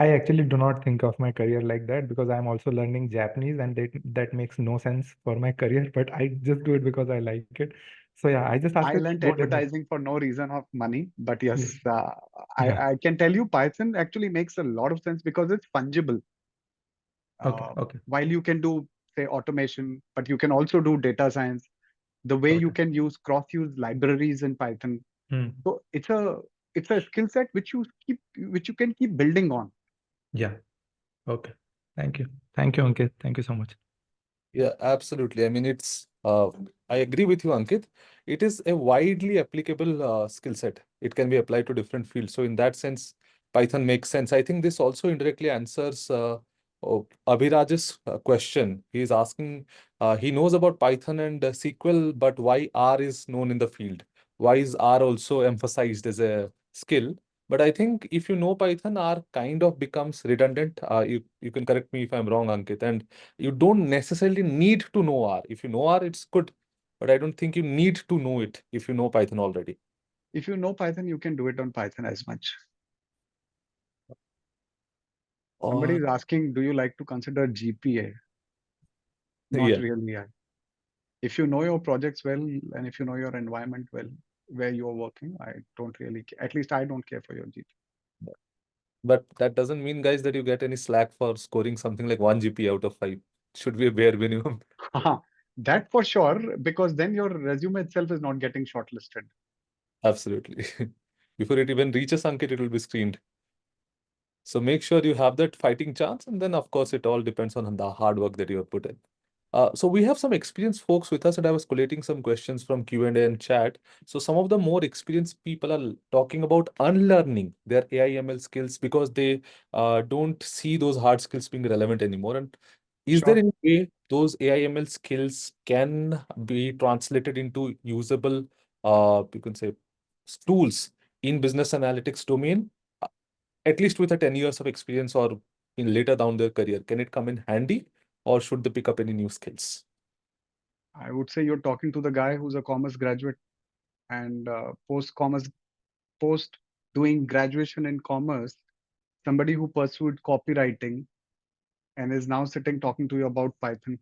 I actually do not think of my career like that because I'm also learning Japanese and that makes no sense for my career, but I just do it because I like it. So yeah, I just asked I it, learned would it make? advertising for no reason of money, but Yeah. yes, Yeah. I can tell you Python actually makes a lot of sense because it's fungible. Okay. Okay. While you can do say automation, but you can also do data science. The way Got you it. can use cross-use libraries in Python. Hmm. So it's a skill set which you can keep building on. Yeah. Okay. Thank you. Thank you, Ankit. Thank you so much. Yeah, absolutely. I mean, I agree with you, Ankit. It is a widely applicable skill set. It can be applied to different fields. So in that sense, Python makes sense. I think this also indirectly answers Abhiraj's question. He is asking, he knows about Python and SQL, but why R is known in the field? Why is R also emphasized as a skill? But I think if you know Python, R kind of becomes redundant. You can correct me if I'm wrong, Ankit. And you don't necessarily need to know R. If you know R, it's good, but I don't think you need to know it if you know Python already. If you know Python, you can do it on Python as much. Somebody Or is asking, do you like to consider GPA? Not yeah, really. If you know your projects well and if you know your environment well, where you're working, I don't really, at least I don't care for your GPA. but that doesn't mean, guys, that you get any slack for scoring something like 1 GP out of 5. Should be a bare minimum. That for sure, because then your resume itself is not getting shortlisted. Absolutely. Before it even reaches Ankit, it will be screened. So make sure you have that fighting chance, and then of course it all depends on the hard work that you have put in. So we have some experienced folks with us, and I was collating some questions from Q&A and chat. So some of the more experienced people are talking about unlearning their AI ML skills because they don't see those hard skills being relevant anymore. And is there Sure. any way those AI ML skills can be translated into usable, you can say, tools in business analytics domain? At least with a 10 years of experience or in later down their career, can it come in handy or should they pick up any new skills? I would say you're talking to the guy who's a commerce graduate and post doing graduation in commerce, somebody who pursued copywriting and is now sitting talking to you about Python.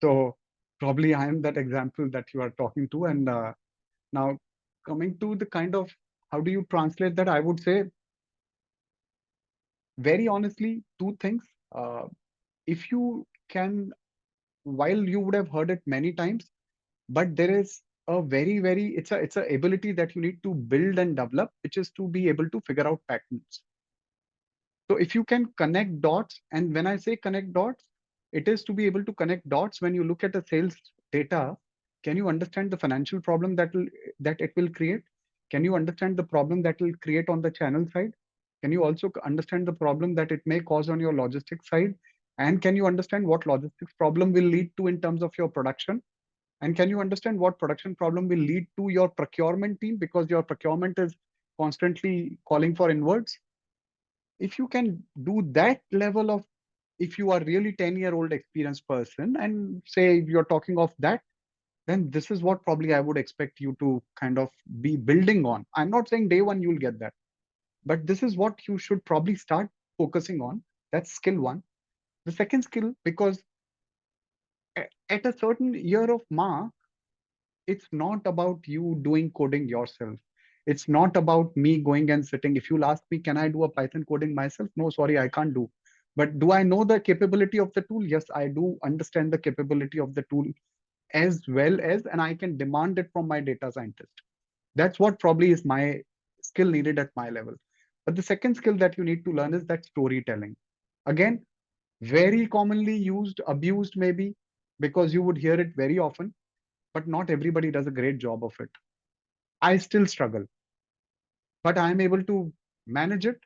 So probably I am that example that you are talking to. And now coming to the kind of how do you translate that? I would say very honestly, two things. If you can, while you would have heard it many times, but there is a very it's a ability that you need to build and develop, which is to be able to figure out patterns. So if you can connect dots, and when I say connect dots, it is to be able to connect dots when you look at a sales data. Can you understand the financial problem that it will create? Can you understand the problem that will create on the channel side? Can you also understand the problem that it may cause on your logistics side? And can you understand what logistics problem will lead to in terms of your production? And can you understand what production problem will lead to your procurement team because your procurement is constantly calling for inwards? If you can do that level of, if you are really 10-year-old experienced person and say you're talking of that, then this is what probably I would expect you to kind of be building on. I'm not saying day one you'll get that, but this is what you should probably start focusing on. That's skill one. The second skill, because at a certain year of mark, it's not about you doing coding yourself. It's not about me going and sitting. If you'll ask me, can I do a Python coding myself? No, sorry, I can't do. But do I know the capability of the tool? Yes, I do understand the capability of the tool as well as, and I can demand it from my data scientist. That's what probably is my skill needed at my level. But the second skill that you need to learn is that storytelling. Again, very commonly used, abused maybe, because you would hear it very often, but not everybody does a great job of it. I still struggle, but I'm able to manage it.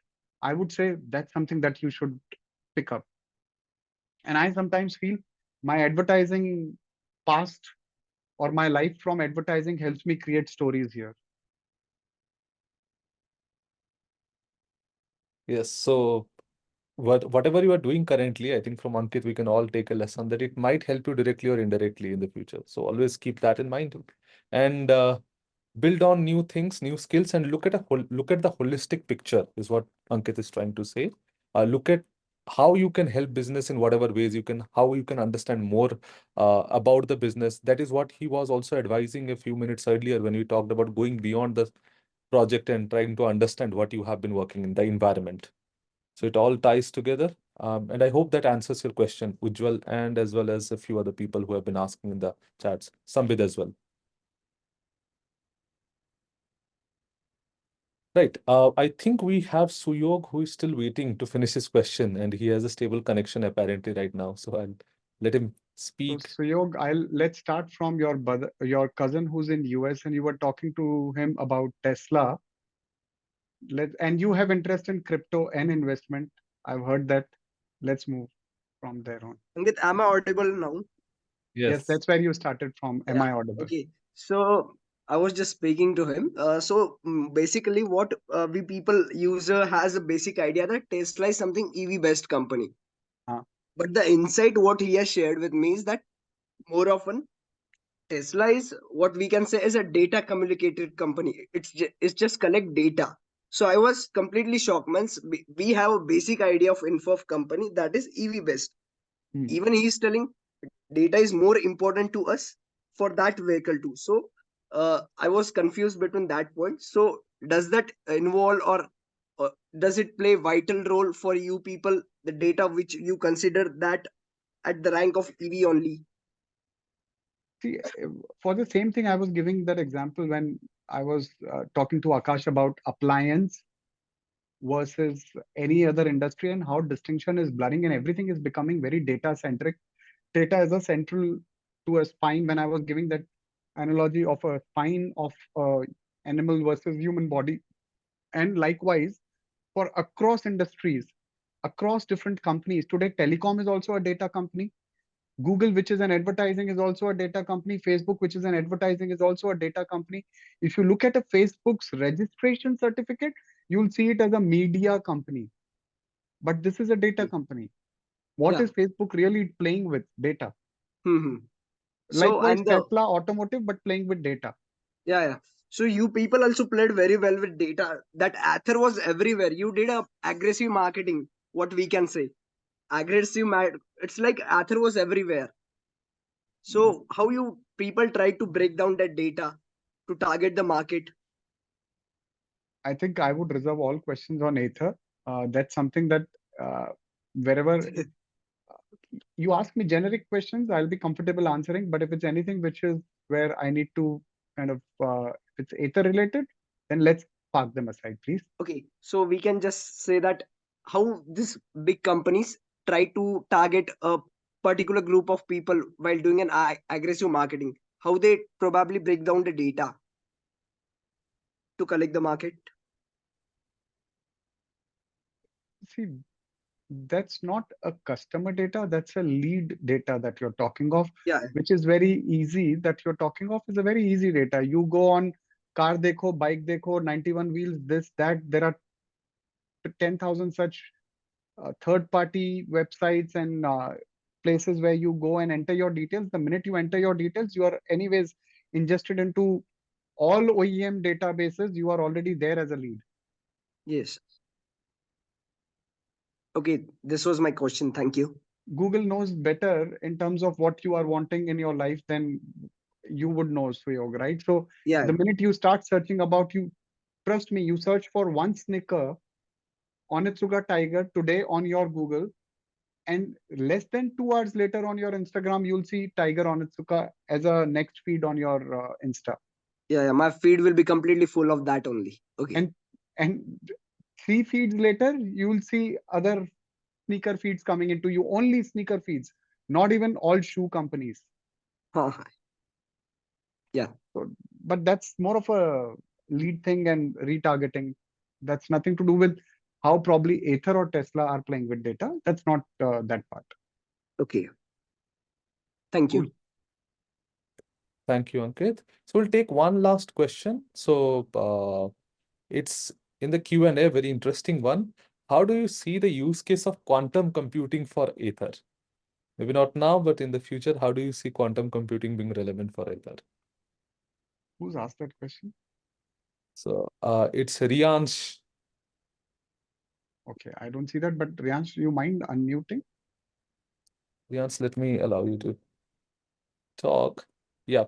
I would say that's something that you should pick up. And I sometimes feel my advertising past or my life from advertising helps me create stories here. Yes. So whatever you are doing currently, I think from Ankit, we can all take a lesson that it might help you directly or indirectly in the future. So always keep that in mind. And build on new things, new skills, and look at the holistic picture is what Ankit is trying to say. Look at how you can help business in whatever ways you can, how you can understand more about the business. That is what he was also advising a few minutes earlier when we talked about going beyond the project and trying to understand what you have been working in the environment. So it all ties together. And I hope that answers your question, Ujjwal, and as well as a few other people who have been asking in the chats, Sambid as well. Right. I think we have Suyog who is still waiting to finish his question, and he has a stable connection apparently right now. So I'll let him So speak. Suyog, let's start from your brother, your cousin who's in US, and you were talking to him about Tesla. And you have interest in crypto and investment. I've heard that. Let's move from there on. Ankit, am I audible now? Yes, Yes. that's where you started from. Am Yeah. I audible? Okay. So I was just speaking to him. Basically, what we people user has a basic idea that Tesla is something EV based company. Uh, But the insight what he has shared with me is that more often Tesla is what we can say is a data communicated company. It's just collect data. So I was completely shocked. Means we have a basic idea of info of company that is EV based. hmm. Even he is telling data is more important to us for that vehicle too. So I was confused between that point. So does that involve or does it play vital role for you people, the data which you consider that at the rank of EV only? See, for the same thing, I was giving that example when I was talking to Akash about appliance versus any other industry and how distinction is blurring and everything is becoming very data centric. Data is a central to a spine. When I was giving that analogy of a spine of animal versus human body, and likewise for across industries, across different companies. Today, telecom is also a data company. Google, which is an advertising, is also a data company. Facebook, which is an advertising, is also a data company. If you look at a Facebook's registration certificate, you'll see it as a media company. But this is a data company. What Yeah. is Facebook really playing with? Data. Hmm. So, Likewise, and the Tesla automotive, but playing with data. yeah. So you people also played very well with data. That Ather was everywhere. You did a aggressive marketing. What we can say, aggressive. It's like Ather was everywhere. So how you people try to break down that data to target the market? I think I would reserve all questions on Ather. That's something that wherever you ask me generic questions, I'll be comfortable answering. But if it's anything which is where I need to kind of, if it's Ather related, then let's park them aside, please. Okay, so we can just say that how these big companies try to target a particular group of people while doing an aggressive marketing. How they probably break down the data to collect the market. See, that's not a customer data, that's a lead data that you're talking of, Yeah. which is very easy. That you're talking of is a very easy data. You go on car dekho, bike dekho, 91 wheels, this, that. There are 10,000 such third party websites and places where you go and enter your details. The minute you enter your details, you are anyways ingested into all OEM databases. You are already there as a lead. Yes. Okay, this was my question. Thank you. Google knows better in terms of what you are wanting in your life than you would know, Suyog, right? So Yeah. the minute you start searching about, you trust me, you search for one sneaker, Onitsuka Tiger, today on your Google, and less than 2 hours later on your Instagram, you'll see Tiger Onitsuka as a next feed on your Insta. Yeah, my feed will be completely full of that only. Okay. And 3 feeds later, you'll see other sneaker feeds coming into you, only sneaker feeds, not even all shoe companies. Yeah. So, but that's more of a lead thing and retargeting. That's nothing to do with how probably Ather or Tesla are playing with data. That's not that part. Okay. Thank you. Cool. Thank you, Ankit. So we'll take one last question. So it's in the Q&A, very interesting one. How do you see the use case of quantum computing for Ather? Maybe not now, but in the future, how do you see quantum computing being relevant for Ather? Who's asked that question? So it's Riansh. Okay, I don't see that, but Riansh, you mind unmuting? Riansh, let me allow you to talk. Yeah,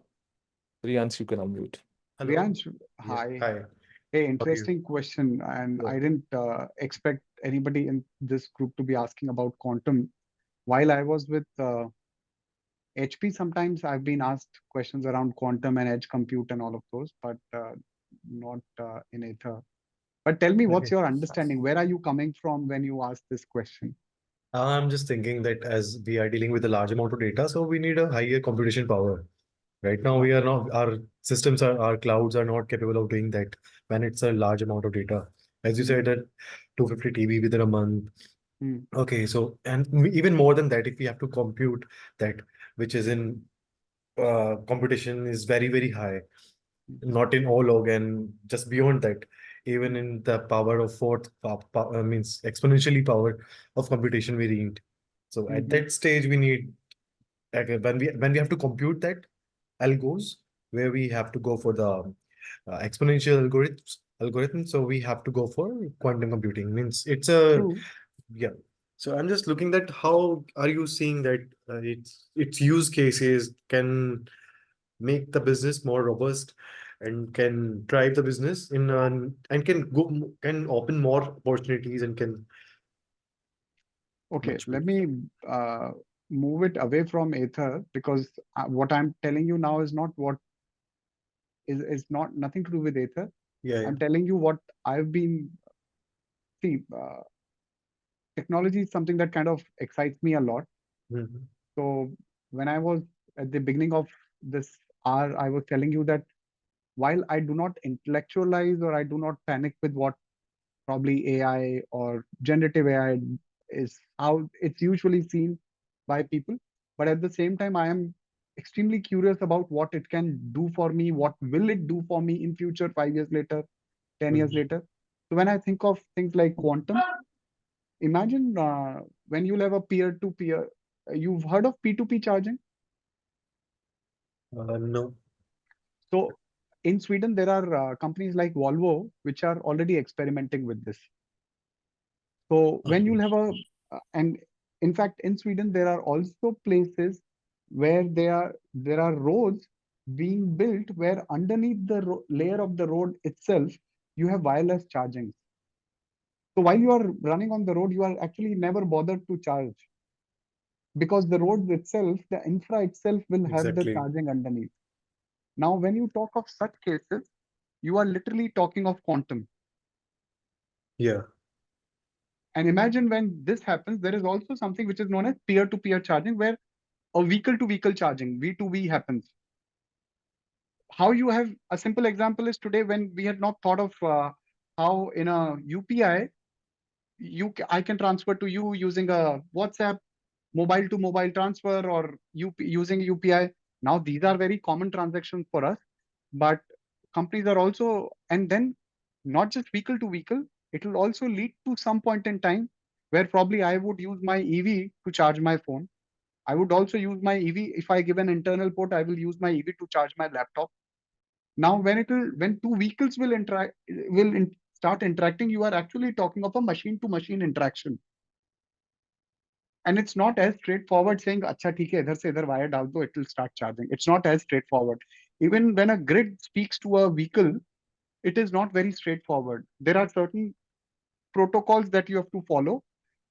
Riansh, you can unmute. Hello. Riansh, Yeah. hi. Hi. Hey, interesting question. And Yeah. I didn't expect anybody in this group to be asking about quantum. While I was with HP, sometimes I've been asked questions around quantum and edge compute and all of those, but not in Ather. But tell me, what's Okay. your understanding? Where are you coming from when you ask this question? I'm just thinking that as we are dealing with a large amount of data, so we need a higher computation power. Right now, we are not, our systems are, our clouds are not capable of doing that when it's a large amount of data. As you said, that 250 TB within a month. Okay, so, and even more than that, if we have to compute that, which is in computation is very, very high, not in O-log and just beyond that, even in the power of fourth, means exponentially power of computation we need. So at that stage, we need, when we have to compute that algos, where we have to go for the exponential algorithm. So we have to go for quantum computing. Means it's a yeah. So I'm just looking at how are you seeing that its use cases can make the business more robust and can drive the business in and can open more opportunities and can Okay, let me move it away from Ather, because what I'm telling you now is not what is not nothing to do with Ather. Yeah, I'm telling you what I've been. See, technology is something that kind of excites me a lot. Mhm. So when I was at the beginning of this hour, I was telling you that while I do not intellectualize or I do not panic with what probably AI or generative AI is, how it's usually seen by people, but at the same time, I am extremely curious about what it can do for me, what will it do for me in future, 5 years later, 10 years Mhm. later. So when I think of things like quantum, imagine when you'll have a peer-to-peer, you've heard of P2P charging? No. So in Sweden, there are companies like Volvo, which are already experimenting with this. So when you'll have and in fact, in Sweden, there are also places where there are roads being built where underneath the layer of the road itself, you have wireless charging. So while you are running on the road, you are actually never bothered to charge, because the road itself, the infra itself will have the Exactly. charging underneath. Now, when you talk of such cases, you are literally talking of quantum. Yeah. And imagine when this happens, there is also something which is known as peer-to-peer charging, where a vehicle-to-vehicle charging, V2V, happens. How you have a simple example is today when we had not thought of how in a UPI, I can transfer to you using a WhatsApp, mobile to mobile transfer, or using UPI. Now these are very common transactions for us, but companies are also, and then not just vehicle to vehicle, it will also lead to some point in time where probably I would use my EV to charge my phone. I would also use my EV. If I give an internal port, I will use my EV to charge my laptop. Now, when two vehicles will interact, start interacting, you are actually talking of a machine to machine interaction. And it's not as straightforward saying, "Acha, theek hai, idhar se idhar wire dal do, it will start charging." It's not as straightforward. Even when a grid speaks to a vehicle, it is not very straightforward. There are certain protocols that you have to follow.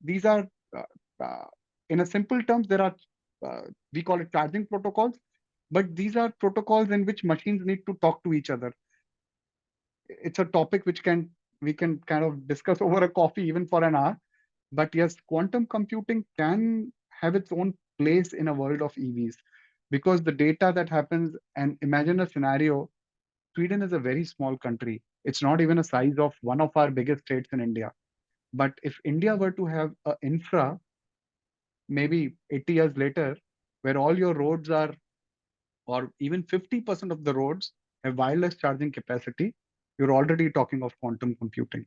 These are, uh, uh, in a simple terms, there are, we call it charging protocols, but these are protocols in which machines need to talk to each other. It's a topic which we can kind of discuss over a coffee even for an hour. But yes, quantum computing can have its own place in a world of EVs, because the data that happens, and imagine a scenario, Sweden is a very small country. It's not even a size of one of our biggest states in India. But if India were to have an infra, maybe 80 years later, where all your roads are, or even 50% of the roads have wireless charging capacity, you're already talking of quantum computing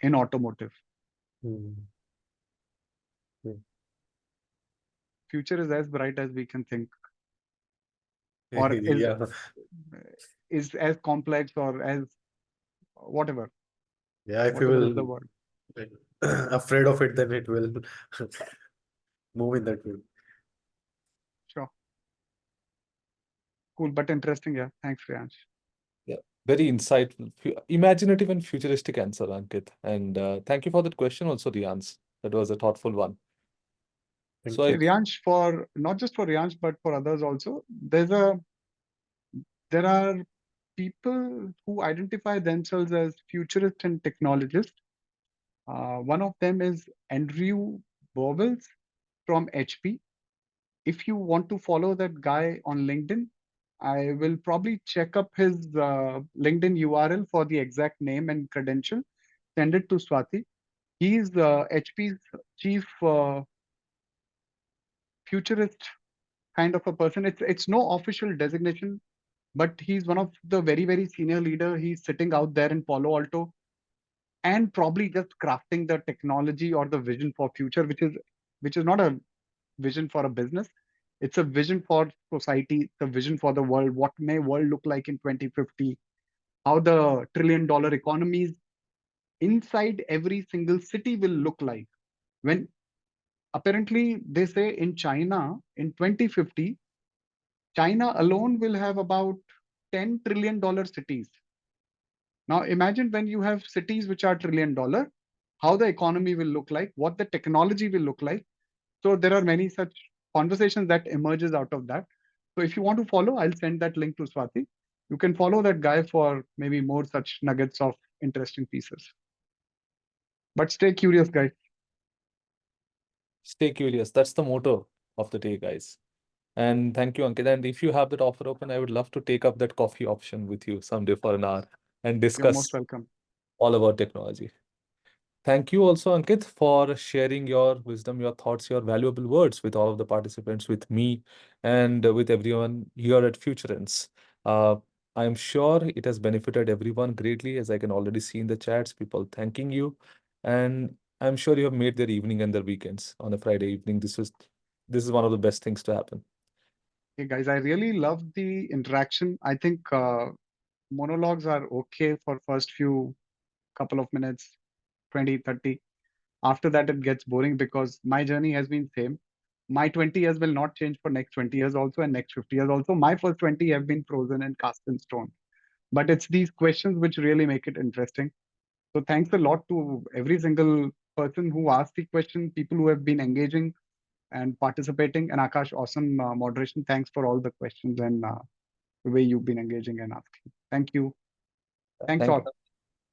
in automotive. Mhm. Yeah. Future is as bright as we can think, or Yeah. is as complex, or as whatever, Yeah, if you whatever is the will word. afraid of it, then it will move in that way. Sure. Cool, but interesting. Yeah. Thanks, Riyansh. Yeah, very insightful, imaginative and futuristic answer, Ankit. And thank you for that question also, Riyansh. That was a thoughtful one. Thank So See, I, you. Riyansh, for not just for Riyansh, but for others also, there are people who identify themselves as futurists and technologists. One of them is Andrew Bowles from HP. If you want to follow that guy on LinkedIn, I will probably check up his LinkedIn URL for the exact name and credential, send it to Swati. He's HP's chief futurist kind of a person. It's no official designation, but he's one of the very senior leader. He's sitting out there in Palo Alto and probably just crafting the technology or the vision for future, which is not a vision for a business. It's a vision for society. It's a vision for the world. What may world look like in 2050? How the $1 trillion economies inside every single city will look like. When apparently they say in China in 2050, China alone will have about $10 trillion cities. Now imagine when you have cities which are $1 trillion, how the economy will look like, what the technology will look like. So there are many such conversations that emerges out of that. So if you want to follow, I'll send that link to Swati. You can follow that guy for maybe more such nuggets of interesting pieces. But stay curious, guys. Stay curious. That's the motto of the day, guys. And thank you, Ankit. And if you have that offer open, I would love to take up that coffee option with you someday for an hour and You're most discuss welcome. all about technology. Thank you also, Ankit, for sharing your wisdom, your thoughts, your valuable words with all of the participants, with me, and with everyone here at Futurense. Uh, I'm sure it has benefited everyone greatly, as I can already see in the chats, people thanking you. And I'm sure you have made their evening and their weekends on a Friday evening. This is one of the best things to happen. Hey guys, I really love the interaction. I think monologues are okay for first few couple of minutes, 20, 30. After that, it gets boring because my journey has been same. My 20 years will not change for next 20 years also and next 50 years also. My first 20 have been frozen and cast in stone. But it's these questions which really make it interesting. So thanks a lot to every single person who asked the question, people who have been engaging and participating. And Akash, awesome moderation. Thanks for all the questions and the way you've been engaging and asking. Thank you. Thanks Thank all. you.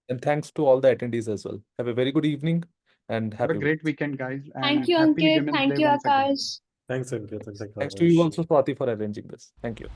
And thanks to all the attendees as well. Have a very good evening and Have a happy great weekend. weekend, guys. Thank And you, happy Ankit. Women's Thank Day you, once again. Akash. Thanks, Ankit. Thanks, Thanks to you Akash. also, Swati, for arranging this. Thank you.